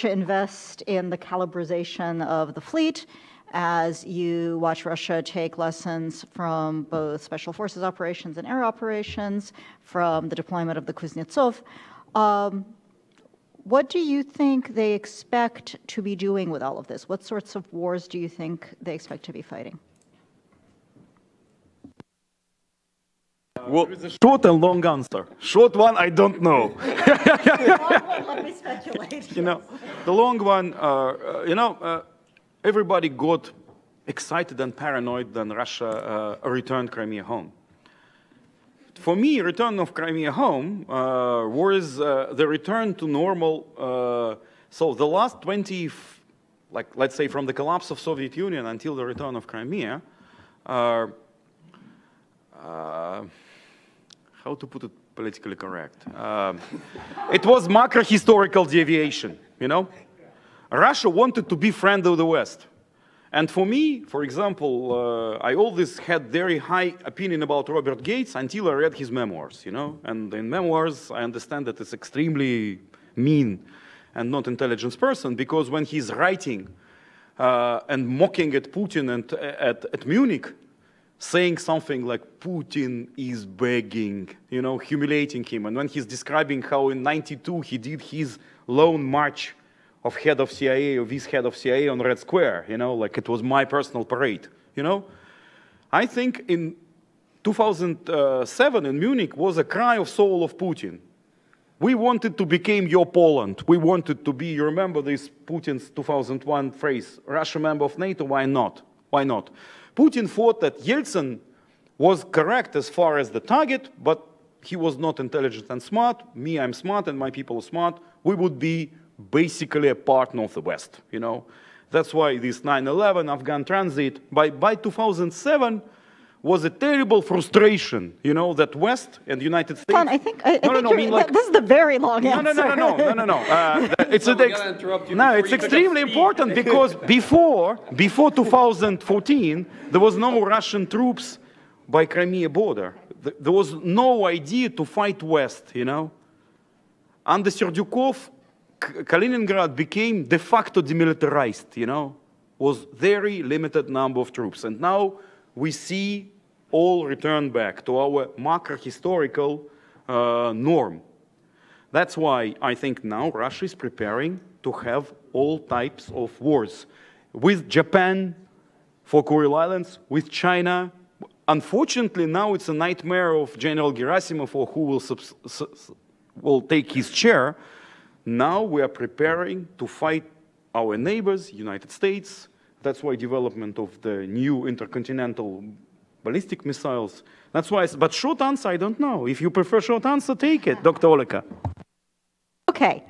A: invest in the calibrization of the fleet, as you watch Russia take lessons from both special forces operations and air operations, from the deployment of the Kuznetsov, what do you think they expect to be doing with all of this? What sorts of wars do you think they expect to be fighting?
B: Well, there is a short and long answer. Short one, I don't know.
A: Let me speculate.
B: You know, the long one, everybody got excited and paranoid when Russia returned Crimea home. For me, return of Crimea home was the return to normal. So the last 20, let's say from the collapse of Soviet Union until the return of Crimea, how to put it politically correct? It was macro-historical deviation, you know? Russia wanted to be friend of the West. And for me, for example, I always had very high opinion about Robert Gates until I read his memoirs, you know? And in memoirs, I understand that it's extremely mean and not intelligent person, because when he's writing and mocking at Putin and at Munich, saying something like Putin is begging, you know, humiliating him. And when he's describing how in '92 he did his lone march of head of CIA, of his head of CIA on Red Square, you know, like it was my personal parade, you know. I think in 2007 in Munich was a cry of soul of Putin. We wanted to become your Poland. We wanted to be, you remember this Putin's 2001 phrase, Russia member of NATO, why not? Why not? Putin thought that Yeltsin was correct as far as the target, but he was not intelligent and smart. Me, I'm smart, and my people are smart. We would be basically a partner of the West, you know. That's why this 9/11, Afghan transit, by 2007, was a terrible frustration, you know, that West and the United States...
A: I think this is the very long answer.
B: No. It's extremely important because before 2014, there was no Russian troops by Crimea border. There was no idea to fight West, you know. Under Serdyukov, Kaliningrad became de facto demilitarized, you know, was very limited number of troops. And now we see all return back to our macro-historical norm. That's why I think now Russia is preparing to have all types of wars. With Japan for Kuril Islands, with China. Unfortunately, now it's a nightmare of General Gerasimov, or who will take his chair. Now we are preparing to fight our neighbors, United States. That's why development of the new intercontinental ballistic missiles. That's why, but short answer, I don't know. If you prefer short answer, take it, Dr. Oleka.
A: Okay.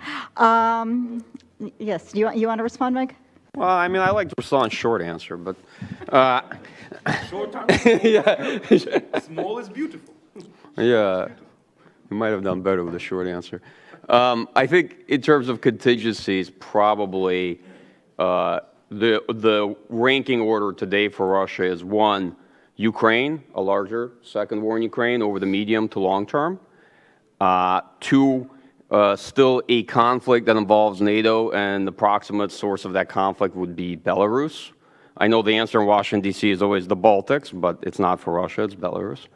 A: Yes, you want to respond, Mike?
C: Well, I mean, I like to respond short answer, but...
B: Short answer?
C: Yeah.
B: Small is beautiful.
C: Yeah. We might have done better with a short answer. I think in terms of contingencies, probably the ranking order today for Russia is 1, Ukraine, a larger second war in Ukraine over the medium to long term. 2, still a conflict that involves NATO, and the proximate source of that conflict would be Belarus. I know the answer in Washington, D.C. is always the Baltics, but it's not for Russia, it's Belarus.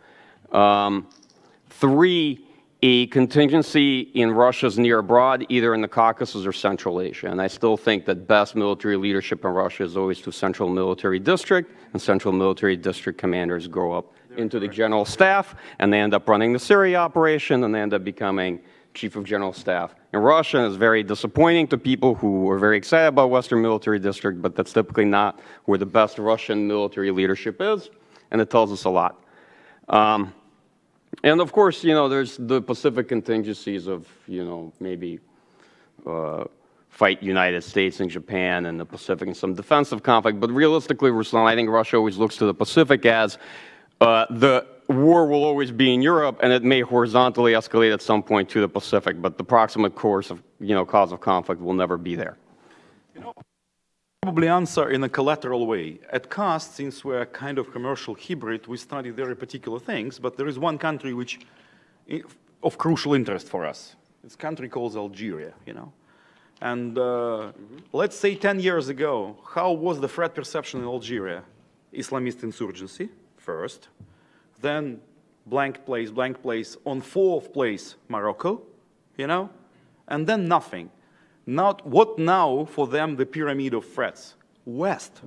C: 3, a contingency in Russia's near abroad, either in the Caucasus or Central Asia. And I still think that best military leadership in Russia is always to central military district, and central military district commanders grow up into the general staff, and they end up running the Syria operation, and they end up becoming chief of general staff. In Russia, it's very disappointing to people who are very excited about Western military district, but that's typically not where the best Russian military leadership is, and it tells us a lot. And of course, there's the Pacific contingencies of, maybe fight United States and Japan and the Pacific and some defensive conflict. But realistically, Ruslan, I think Russia always looks to the Pacific as the war will always be in Europe, and it may horizontally escalate at some point to the Pacific, but the proximate course of, cause of conflict will never be there.
B: Probably answer in a collateral way. At CAST, since we're a kind of commercial hybrid, we study very particular things, but there is one country which of crucial interest for us. It's a country called Algeria, And let's say 10 years ago, how was the threat perception in Algeria? Islamist insurgency, first. Then blank place, on 4th place, Morocco, And then nothing. What now for them the pyramid of threats? West,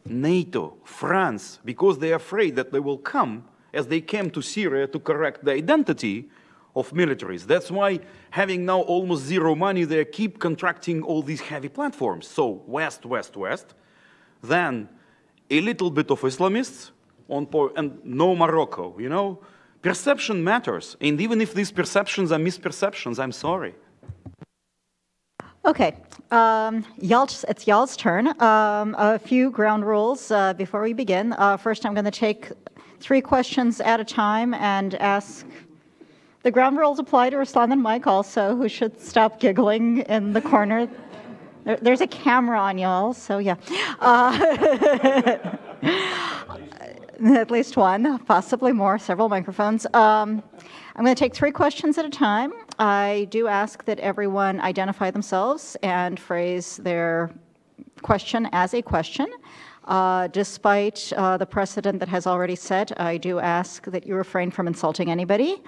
B: NATO, France, because they're afraid that they will come as they came to Syria to correct the identity of militaries. That's why having now almost zero money, they keep contracting all these heavy platforms. So West, then a little bit of Islamists, and no Morocco, Perception matters, and even if these perceptions are misperceptions, I'm sorry.
A: Okay, it's y'all's turn. A few ground rules before we begin. First, I'm going to take 3 questions at a time and ask. The ground rules apply to Ruslan and Mike also, who should stop giggling in the corner. There's a camera on y'all, so yeah. At least one, possibly more, several microphones. I'm going to take 3 questions at a time. I do ask that everyone identify themselves and phrase their question as a question. Despite the precedent that has already set, I do ask that you refrain from insulting anybody.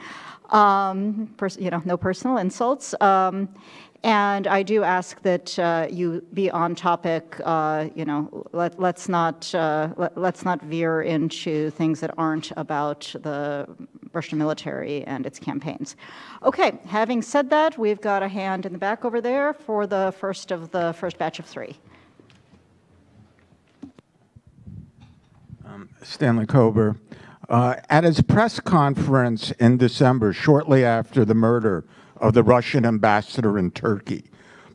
A: No personal insults. And I do ask that you be on topic. Let's not veer into things that aren't about the Russian military and its campaigns. Okay, having said that, we've got a hand in the back over there for the first batch of 3.
D: Stanley Kober. At his press conference in December, shortly after the murder of the Russian ambassador in Turkey,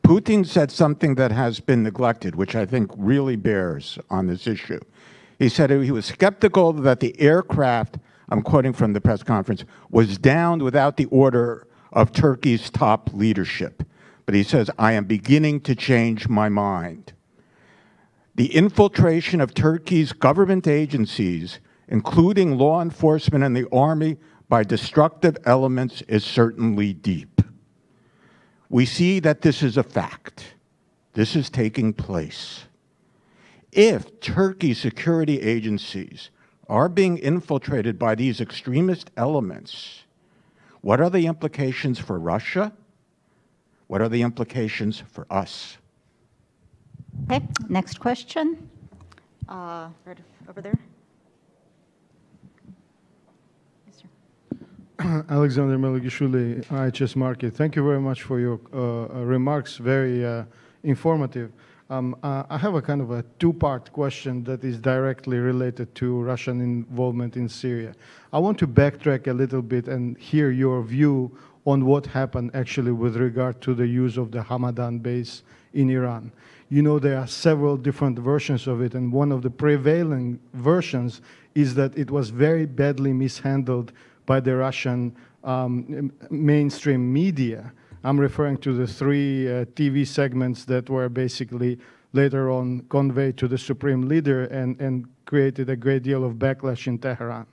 D: Putin said something that has been neglected, which I think really bears on this issue. He said he was skeptical that the aircraft, I'm quoting from the press conference, was downed without the order of Turkey's top leadership. But he says, I am beginning to change my mind. The infiltration of Turkey's government agencies, including law enforcement and the army, by destructive elements is certainly deep. We see that this is a fact. This is taking place. If Turkey's security agencies are being infiltrated by these extremist elements, what are the implications for Russia? What are the implications for us?
A: Okay, next question. Right over there.
E: Alexander Meligishvili, IHS Market. Thank you very much for your remarks, very informative. I have a kind of a 2-part question that is directly related to Russian involvement in Syria. I want to backtrack a little bit and hear your view on what happened actually with regard to the use of the Hamadan base in Iran. There are several different versions of it, and one of the prevailing versions is that it was very badly mishandled by the Russian mainstream media. I'm referring to the 3 TV segments that were basically later on conveyed to the supreme leader and created a great deal of backlash in Tehran.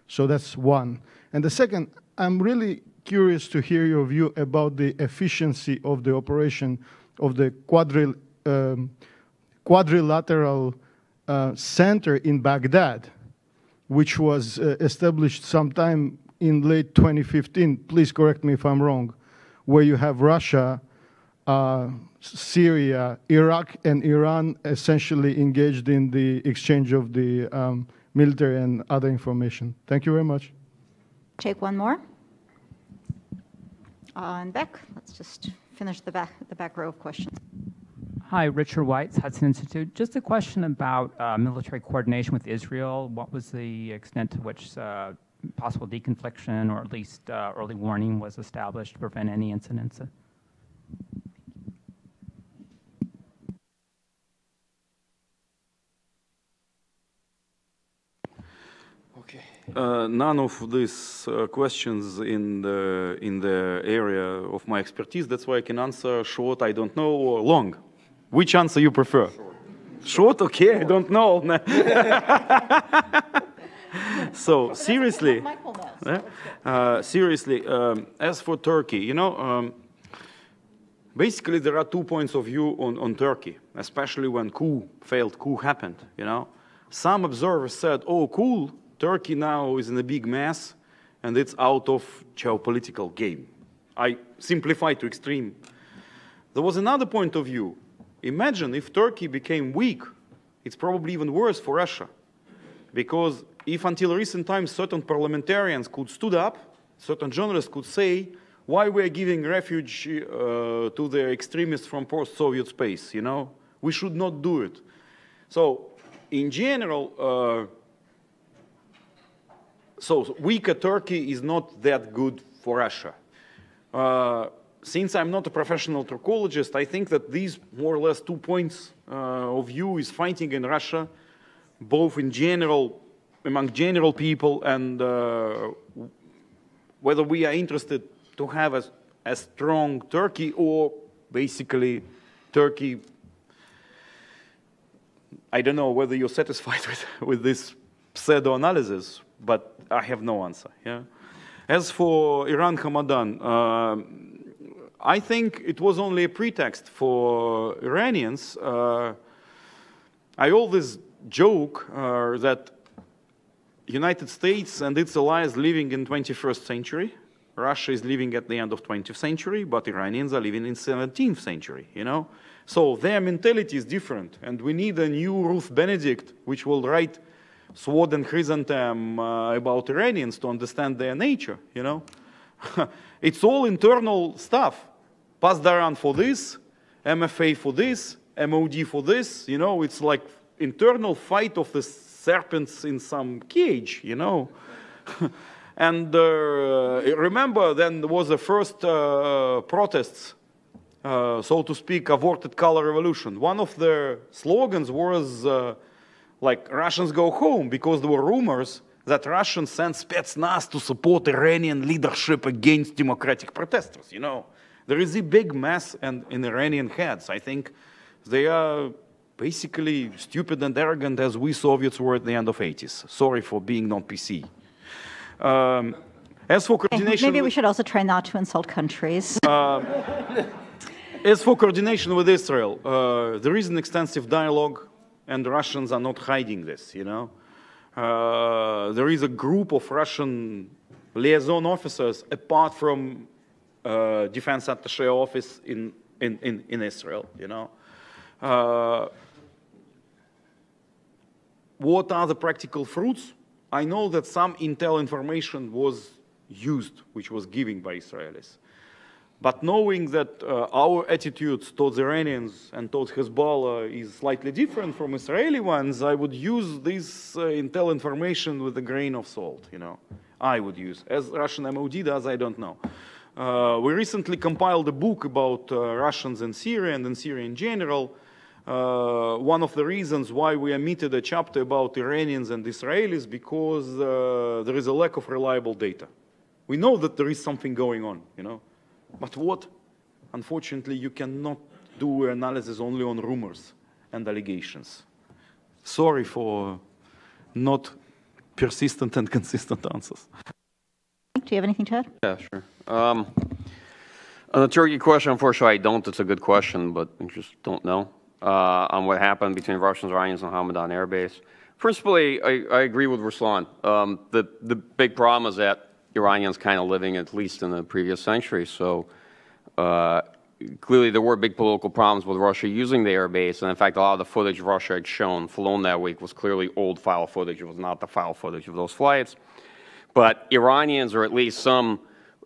E: So that's one. And the second, I'm really curious to hear your view about the efficiency of the operation of the quadrilateral center in Baghdad, which was established sometime in late 2015, please correct me if I'm wrong, where you have Russia, Syria, Iraq, and Iran essentially engaged in the exchange of the military and other information. Thank you very much.
A: Take one more. And back, let's just finish the back row of questions.
F: Hi, Richard White, Hudson Institute. Just a question about military coordination with Israel. What was the extent to which possible deconfliction or at least early warning was established to prevent any incidents?
B: Okay. None of these questions in the area of my expertise. That's why I can answer short, I don't know, or long. Which answer you prefer? Short, okay, I don't know. So seriously, as for Turkey, you know, basically there are 2 points of view on Turkey, especially when failed coup happened, you know. Some observers said, oh, cool, Turkey now is in a big mess and it's out of geopolitical game. I simplify to extreme. There was another point of view. Imagine if Turkey became weak, it's probably even worse for Russia. Because if until recent times certain parliamentarians could stood up, certain journalists could say, why we are giving refuge to the extremists from post-Soviet space, you know? We should not do it. So, in general, so weaker Turkey is not that good for Russia. Since I'm not a professional Turkologist, I think that these more or less 2 points of view is fighting in Russia, both in general, among general people, and whether we are interested to have a strong Turkey or basically Turkey. I don't know whether you're satisfied with this pseudo-analysis, but I have no answer. Yeah? As for Iran Hamadan, I think it was only a pretext for Iranians. I always joke that United States and its allies living in 21st century. Russia is living at the end of 20th century, but Iranians are living in 17th century, you know? So their mentality is different, and we need a new Ruth Benedict, which will write Sword and Chrysanthemum about Iranians to understand their nature, you know? It's all internal stuff. Pasdaran for this, MFA for this, MOD for this, you know, it's like internal fight of the serpents in some cage, you know. And remember, then there was the first protests, so to speak, aborted color revolution. One of the slogans was like, Russians go home, because there were rumors that Russians sent Spetsnaz to support Iranian leadership against democratic protesters, you know. There is a big mess in Iranian heads. I think they are basically stupid and arrogant as we Soviets were at the end of the 80s. Sorry for being non-PC. As for coordination...
A: Maybe we should also try not to insult countries.
B: As for coordination with Israel, there is an extensive dialogue, and the Russians are not hiding this, you know. There is a group of Russian liaison officers apart from defense attaché office in Israel, you know. What are the practical fruits? I know that some intel information was used, which was given by Israelis. But knowing that our attitudes towards Iranians and towards Hezbollah is slightly different from Israeli ones, I would use this intel information with a grain of salt, you know. I would use. As Russian MOD does, I don't know. We recently compiled a book about Russians in Syria and in Syria in general. One of the reasons why we omitted a chapter about Iranians and Israelis because there is a lack of reliable data. We know that there is something going on, you know. But what? Unfortunately, you cannot do analysis only on rumors and allegations. Sorry for not persistent and consistent answers.
A: Do you have anything to add?
C: Yeah, sure. On the Turkey question, unfortunately, I don't. It's a good question, but I just don't know. on what happened between Russians, Iranians, and Hamadan Air Base. Principally, I agree with Ruslan. The big problem is that Iranians kind of living at least in the previous century. So clearly there were big political problems with Russia using the air base. And in fact, a lot of the footage Russia had flown that week was clearly old file footage. It was not the file footage of those flights. But Iranians, or at least some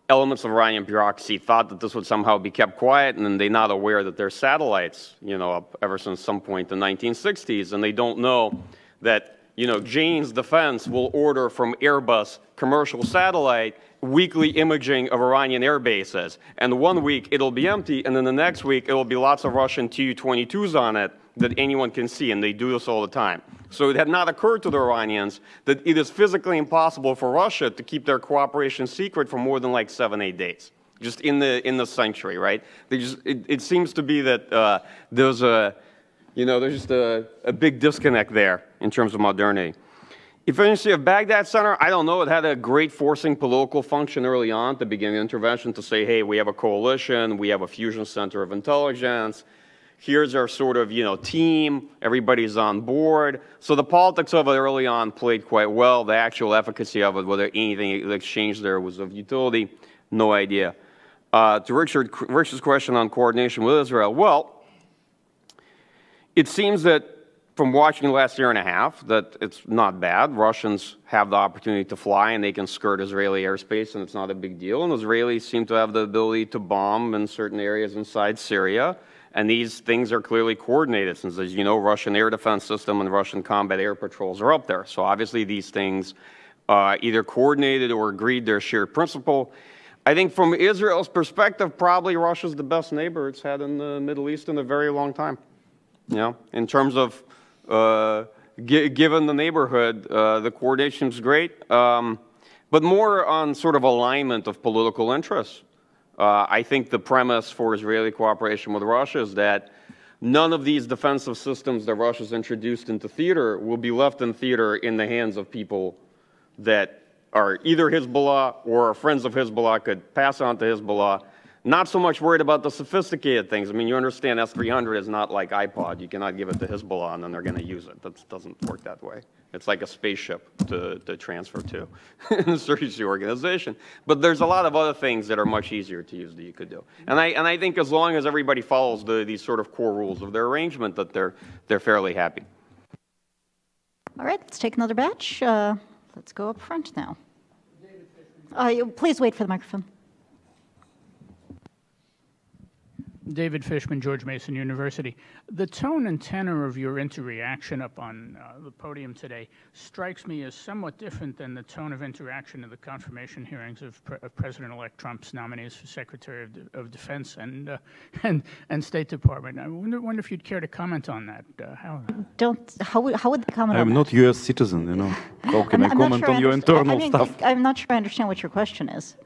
C: elements of Iranian bureaucracy, thought that this would somehow be kept quiet, and then they're not aware that there's satellites, up ever since some point in the 1960s, and they don't know that, Jane's Defense will order from Airbus commercial satellite weekly imaging of Iranian air bases. And one week it'll be empty, and then the next week it'll be lots of Russian Tu-22s on it that anyone can see, and they do this all the time. So it had not occurred to the Iranians that it is physically impossible for Russia to keep their cooperation secret for more than like 7-8 days, just in the century, right? It seems to be that there's just a big disconnect there in terms of modernity. Efficiency of Baghdad Center, I don't know. It had a great forcing political function early on at the beginning of the intervention to say, hey, we have a coalition, we have a fusion center of intelligence, here's our sort of, team, everybody's on board. So the politics of it early on played quite well. The actual efficacy of it, whether anything exchanged there was of utility, no idea. To Richard's question on coordination with Israel, well, it seems that from watching the last year and a half that it's not bad. Russians have the opportunity to fly and they can skirt Israeli airspace and it's not a big deal. And Israelis seem to have the ability to bomb in certain areas inside Syria. And these things are clearly coordinated since, as you know, Russian air defense system and Russian combat air patrols are up there. So obviously these things either coordinated or agreed their shared principle. I think from Israel's perspective, probably Russia's the best neighbor it's had in the Middle East in a very long time. In terms of given the neighborhood, the coordination's great, but more on sort of alignment of political interests. I think the premise for Israeli cooperation with Russia is that none of these defensive systems that Russia's introduced into theater will be left in theater in the hands of people that are either Hezbollah or friends of Hezbollah could pass on to Hezbollah. Not so much worried about the sophisticated things. I mean, you understand S-300 is not like iPod. You cannot give it to Hezbollah and then they're going to use it. That doesn't work that way. It's like a spaceship to transfer to an insurgency organization. But there's a lot of other things that are much easier to use that you could do. And I think as long as everybody follows these sort of core rules of their arrangement, that they're fairly happy.
A: All right, let's take another batch. Let's go up front now. Please wait for the microphone.
G: David Fishman, George Mason University. The tone and tenor of your interaction up on the podium today strikes me as somewhat different than the tone of interaction in the confirmation hearings of President-elect Trump's nominees for Secretary of Defense and State Department. I wonder if you'd care to comment on that. How
A: would they comment on
B: I'm
A: that?
B: not U.S. citizen, How can I comment on your internal stuff?
A: I'm not sure I understand what your question is.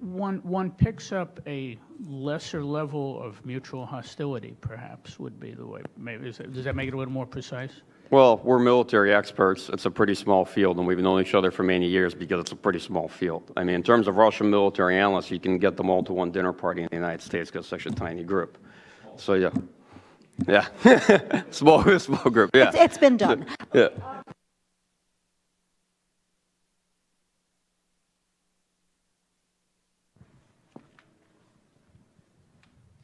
G: One picks up a lesser level of mutual hostility, perhaps, would be the way. Maybe does that make it a little more precise?
C: Well, we're military experts. It's a pretty small field, and we've known each other for many years because it's a pretty small field. I mean, in terms of Russian military analysts, you can get them all to one dinner party in the United States because it's such a tiny group. So, yeah. small group, yeah.
A: It's been done.
C: Yeah.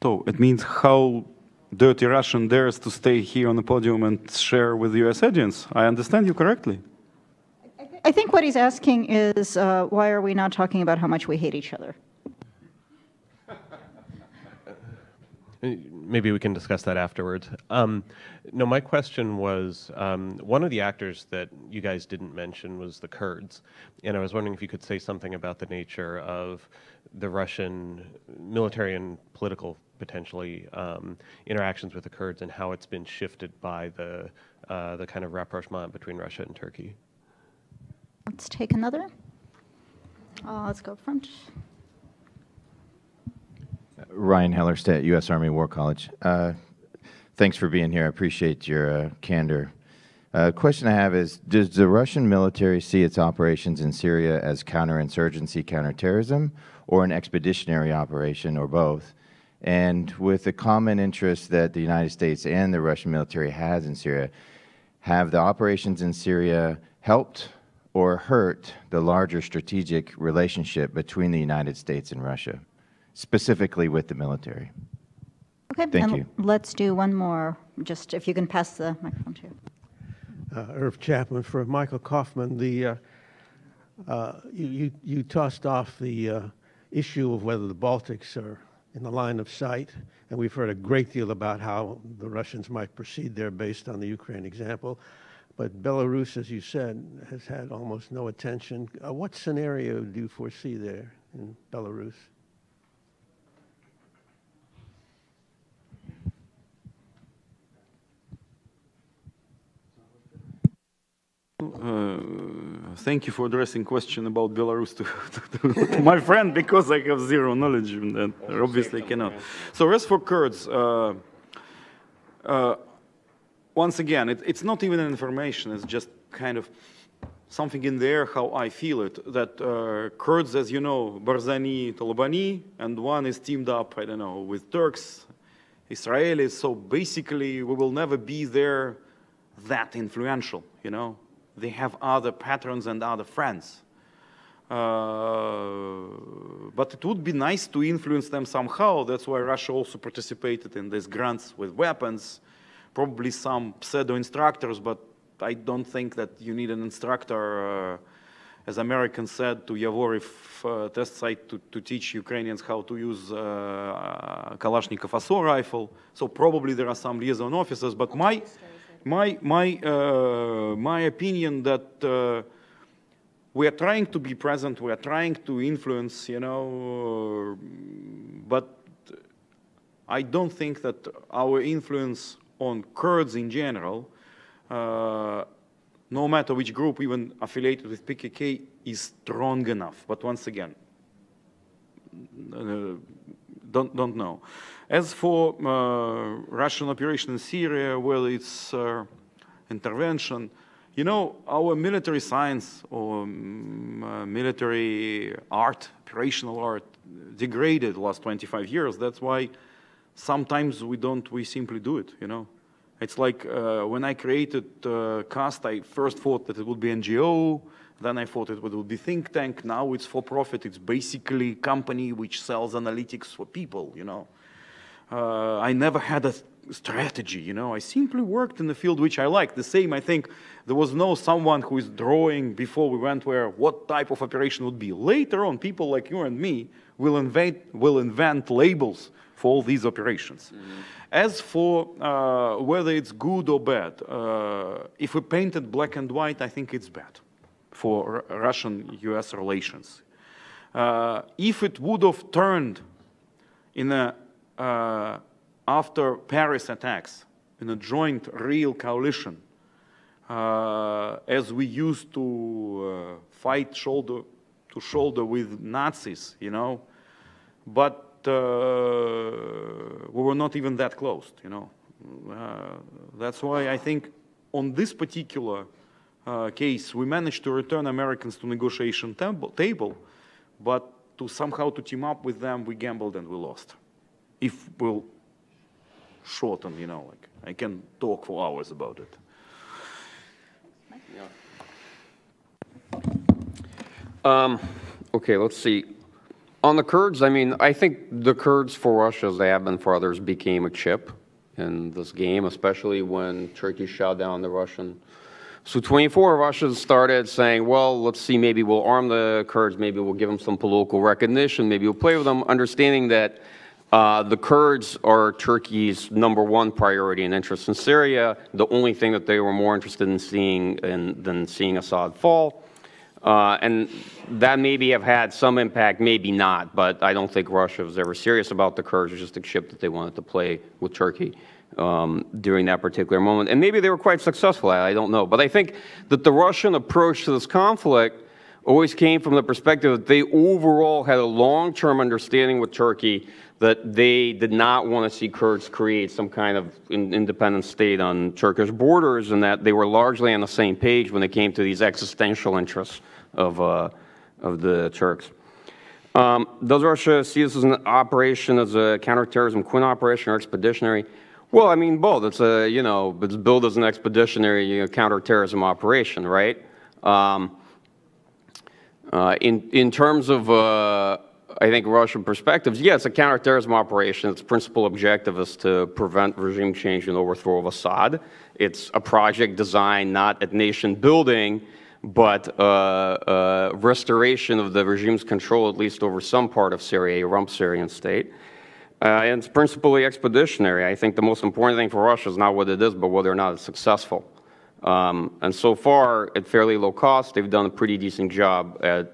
B: So it means how dirty Russian dares to stay here on the podium and share with U.S. agents. I understand you correctly.
A: I think what he's asking is, why are we not talking about how much we hate each other?
H: Maybe we can discuss that afterwards. No, my question was, one of the actors that you guys didn't mention was the Kurds. And I was wondering if you could say something about the nature of the Russian military and political, potentially, interactions with the Kurds and how it's been shifted by the kind of rapprochement between Russia and Turkey.
A: Let's take another. Let's go up front.
I: Ryan Hellerstedt, U.S. Army War College. Thanks for being here. I appreciate your candor. Question I have is, does the Russian military see its operations in Syria as counterinsurgency, counterterrorism, or an expeditionary operation, or both? And with the common interest that the United States and the Russian military has in Syria, have the operations in Syria helped or hurt the larger strategic relationship between the United States and Russia, specifically with the military?
A: Okay,
I: Thank
A: and
I: you.
A: let's do one more. Just if you can pass the microphone to.
J: Irv Chapman for Michael Kaufman. You tossed off the issue of whether the Baltics are in the line of sight, and we've heard a great deal about how the Russians might proceed there based on the Ukraine example. But Belarus, as you said, has had almost no attention. What scenario do you foresee there in Belarus?
B: Thank you for addressing question about Belarus to my friend, because I have zero knowledge and that obviously cannot. So as for Kurds, once again, it's not even an information, it's just kind of something in there how I feel it, that Kurds, as you know, Barzani, Talabani, and one is teamed up, I don't know, with Turks, Israelis, so basically we will never be there that influential, you know. They have other patterns and other friends. But it would be nice to influence them somehow. That's why Russia also participated in these grants with weapons, probably some pseudo-instructors, but I don't think that you need an instructor, as Americans said, to Yavoriv test site to teach Ukrainians how to use Kalashnikov assault rifle. So probably there are some liaison officers, but my opinion that we are trying to be present, we are trying to influence, you know, but I don't think that our influence on Kurds in general, no matter which group, even affiliated with PKK, is strong enough. But once again, don't know. As for Russian operation in Syria, whether it's intervention, you know, our military science or military art, operational art, degraded the last 25 years. That's why sometimes we simply do it, you know. It's like when I created CAST, I first thought that it would be NGO, then I thought it would be think tank, now it's for profit, it's basically a company which sells analytics for people, you know. I never had a strategy, you know. I simply worked in the field which I liked. The same, I think, there was no someone who is drawing before we went where what type of operation would be. Later on, people like you and me will invent labels for all these operations. Mm-hmm. As for whether it's good or bad, if we painted black and white, I think it's bad for Russian-US relations. If it would have turned in a after Paris attacks, in a joint real coalition, as we used to fight shoulder to shoulder with Nazis, you know, but we were not even that close, you know. That's why I think on this particular case, we managed to return Americans to negotiation table, but to somehow to team up with them, we gambled and we lost. If we'll shorten, you know, like I can talk for hours about it.
C: Okay, let's see. On the Kurds, I mean, I think the Kurds for Russia, as they have been for others, became a chip in this game, especially when Turkey shot down the Russian Su-24. Russia started saying, well, let's see, maybe we'll arm the Kurds, maybe we'll give them some political recognition, maybe we'll play with them, understanding that the Kurds are Turkey's #1 priority and interest in Syria, the only thing that they were more interested in seeing than seeing Assad fall. And that maybe have had some impact, maybe not, but I don't think Russia was ever serious about the Kurds. It was just a chip that they wanted to play with Turkey during that particular moment. And maybe they were quite successful at it, I don't know. But I think that the Russian approach to this conflict always came from the perspective that they overall had a long-term understanding with Turkey that they did not want to see Kurds create some kind of independent state on Turkish borders, and that they were largely on the same page when it came to these existential interests of the Turks. Does Russia see this as an operation, as a counterterrorism quint operation or expeditionary? Well, I mean, both. It's a, it's billed as an expeditionary counterterrorism operation, right? In terms of, I think, Russian perspectives, yeah, it's a counterterrorism operation. Its principal objective is to prevent regime change and overthrow of Assad. It's a project designed not at nation building, but restoration of the regime's control, at least over some part of Syria, a rump Syrian state. And it's principally expeditionary. I think the most important thing for Russia is not what it is, but whether or not it's successful. And so far, at fairly low cost, they've done a pretty decent job at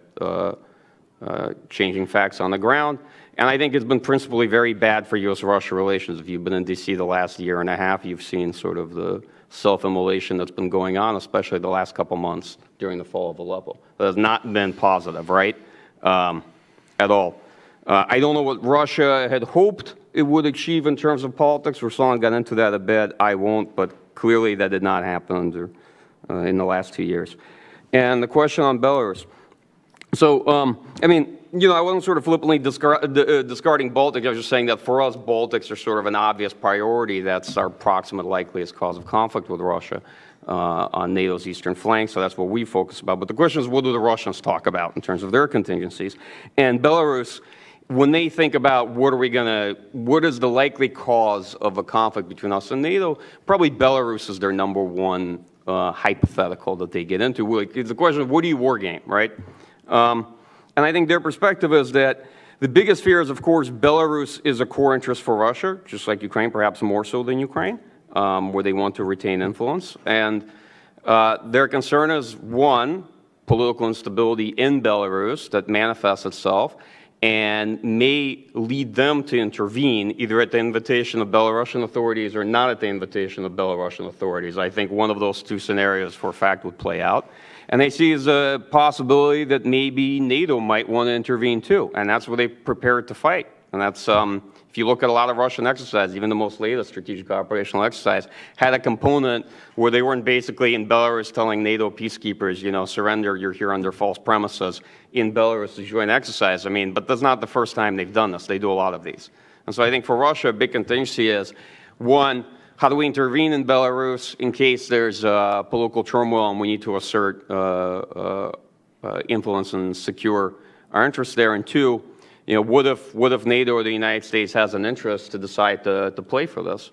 C: changing facts on the ground. And I think it's been principally very bad for U.S.-Russia relations. If you've been in D.C. the last year and a half, you've seen sort of the self-immolation that's been going on, especially the last couple months during the fall of Aleppo. That has not been positive, right, at all. I don't know what Russia had hoped it would achieve in terms of politics. Ruslan got into that a bit. I won't, but clearly that did not happen in the last 2 years. And the question on Belarus. So, I mean, I wasn't sort of flippantly discarding Baltics. I was just saying that for us, Baltics are sort of an obvious priority. That's our proximate likeliest cause of conflict with Russia on NATO's eastern flank, so that's what we focus about. But the question is, what do the Russians talk about in terms of their contingencies? And Belarus, when they think about what is the likely cause of a conflict between us and NATO, probably Belarus is their number one hypothetical that they get into. It's the question of, what do you war game, right? And I think their perspective is that the biggest fear is, of course, Belarus is a core interest for Russia, just like Ukraine, perhaps more so than Ukraine, where they want to retain influence. And their concern is, one, political instability in Belarus that manifests itself and may lead them to intervene either at the invitation of Belarusian authorities or not at the invitation of Belarusian authorities. I think one of those two scenarios, for a fact, would play out. And they see as a possibility that maybe NATO might want to intervene too, and that's where they prepared to fight. And that's, if you look at a lot of Russian exercises, even the most latest strategic operational exercise, had a component where they weren't basically in Belarus telling NATO peacekeepers, surrender, you're here under false premises, in Belarus to join exercise. I mean, but that's not the first time they've done this. They do a lot of these. And so I think for Russia, a big contingency is, one, how do we intervene in Belarus in case there's political turmoil and we need to assert influence and secure our interests there? And two, what if NATO or the United States has an interest to decide to play for this?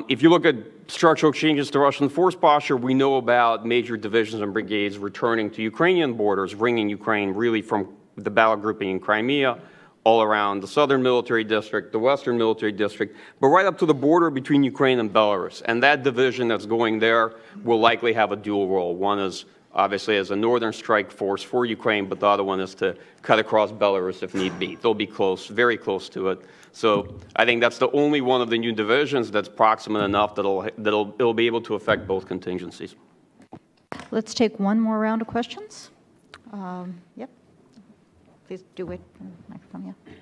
C: If you look at structural changes to Russian force posture, we know about major divisions and brigades returning to Ukrainian borders, bringing Ukraine really from the battle grouping in Crimea all around the southern military district, the western military district, but right up to the border between Ukraine and Belarus. And that division that's going there will likely have a dual role. One is obviously as a northern strike force for Ukraine, but the other one is to cut across Belarus if need be. They'll be close, very close to it. So I think that's the only one of the new divisions that's proximate enough that it'll be able to affect both contingencies.
A: Let's take one more round of questions. Yep. Please do wait for the microphone, yeah.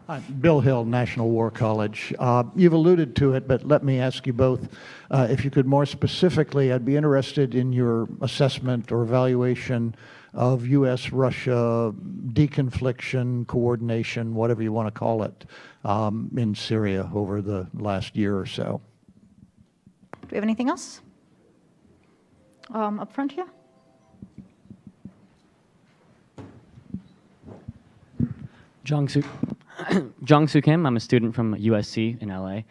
K: Hi, Bill Hill, National War College. You've alluded to it, but let me ask you both, if you could more specifically, I'd be interested in your assessment or evaluation of U.S.-Russia deconfliction, coordination, whatever you want to call it, in Syria over the last year or so.
A: Do we have anything else? Up front here?
L: Jong-Soo Kim, I'm a student from USC in LA.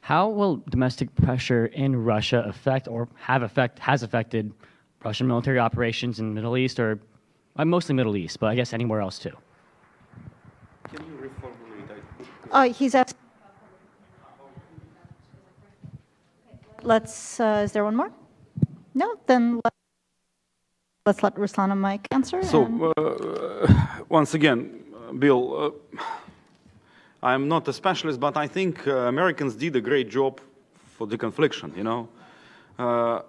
L: How will domestic pressure in Russia affect or has affected Russian military operations in the Middle East, or mostly Middle East, but I guess anywhere else too?
B: Can you reformulate?
A: He's asking. Is there one more? No? Then let's let Ruslan and Mike answer.
B: So, once again, Bill, I'm not a specialist, but I think Americans did a great job for deconfliction,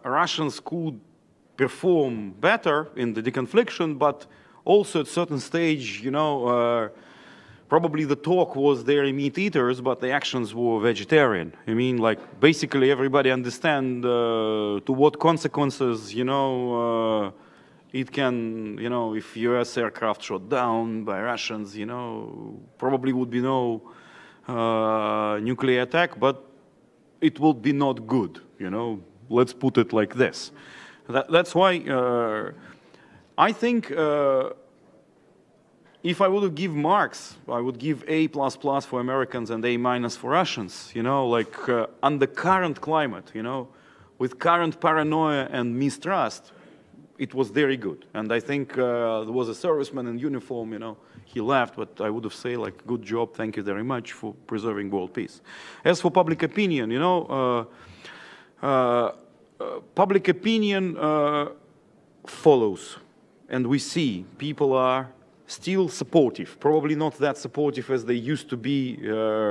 B: Russians could perform better in the deconfliction, but also at a certain stage, probably the talk was they're meat eaters, but the actions were vegetarian. I mean, like, basically everybody understand to what consequences, It can, you know, if US aircraft shot down by Russians, you know, probably would be no nuclear attack, but it would be not good, you know. Let's put it like this. That's why I think if I would give marks, I would give A++ for Americans and A- for Russians, you know, like under current climate, you know, with current paranoia and mistrust, it was very good. And I think there was a serviceman in uniform, you know, he left, but I would have said, like, good job, thank you very much for preserving world peace. As for public opinion, you know, public opinion follows, and we see people are still supportive, probably not that supportive as they used to be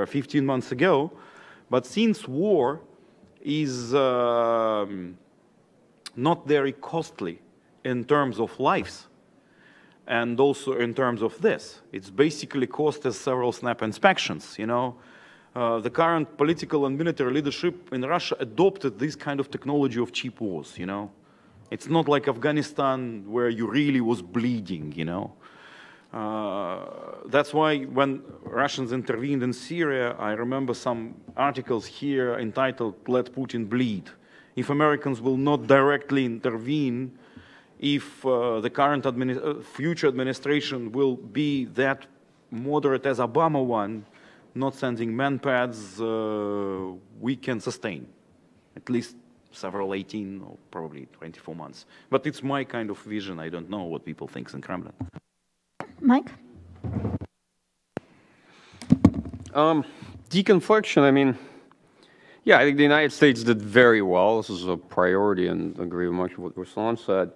B: 15 months ago, but since war is not very costly in terms of lives, and also in terms of this. It's basically cost us several snap inspections, you know. The current political and military leadership in Russia adopted this kind of technology of cheap wars, you know. It's not like Afghanistan where you really was bleeding, you know. That's why when Russians intervened in Syria, I remember some articles here entitled, "Let Putin Bleed." If Americans will not directly intervene, if the current future administration will be that moderate as Obama one, not sending manpads, we can sustain at least several 18 or probably 24 months. But it's my kind of vision. I don't know what people think in Kremlin.
A: Mike?
C: Deconfliction, I mean, yeah, I think the United States did very well. This is a priority, and I agree much with what Ruslan said.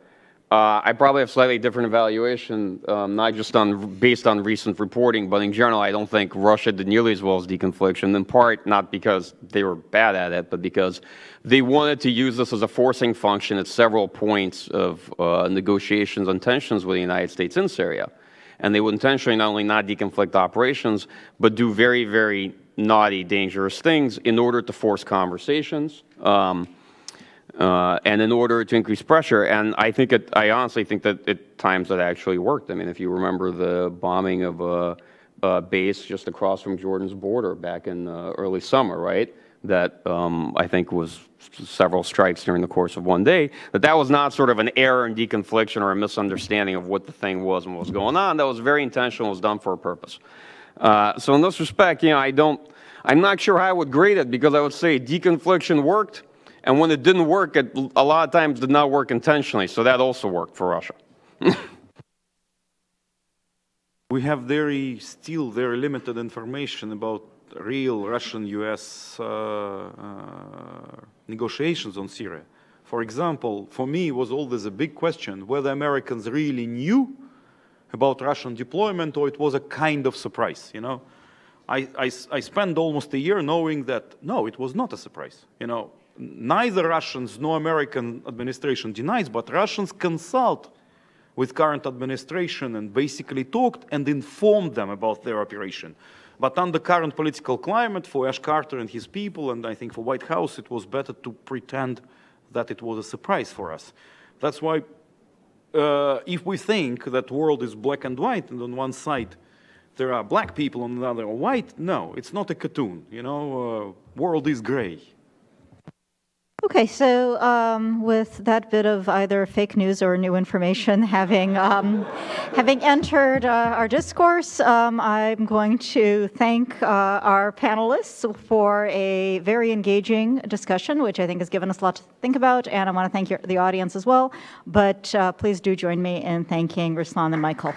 C: I probably have slightly different evaluation, not just based on recent reporting, but in general, I don't think Russia did nearly as well as deconfliction, in part not because they were bad at it, but because they wanted to use this as a forcing function at several points of negotiations and tensions with the United States in Syria. And they would intentionally not only not deconflict operations, but do very, very naughty, dangerous things in order to force conversations. And in order to increase pressure, and I honestly think that at times that actually worked. I mean, if you remember the bombing of a base just across from Jordan's border back in early summer, right? That I think was several strikes during the course of one day, that was not sort of an error in deconfliction or a misunderstanding of what the thing was and what was going on. That was very intentional, was done for a purpose. So in this respect, you know, I'm not sure how I would grade it, because I would say deconfliction worked, and when it didn't work, it a lot of times did not work intentionally. So that also worked for Russia.
B: We have still very limited information about real Russian-US negotiations on Syria. For example, for me, it was always a big question whether Americans really knew about Russian deployment or it was a kind of surprise, you know. I spent almost a year knowing that, no, it was not a surprise, you know. Neither Russians nor American administration denies, but Russians consult with current administration and basically talked and informed them about their operation. But under current political climate, for Ash Carter and his people, and I think for White House, it was better to pretend that it was a surprise for us. That's why if we think that world is black and white, and on one side there are black people, on the other are white, no, it's not a cartoon, you know, world is gray.
A: Okay, so with that bit of either fake news or new information having entered our discourse, I'm going to thank our panelists for a very engaging discussion, which I think has given us a lot to think about, and I want to thank the audience as well. But please do join me in thanking Ruslan and Michael.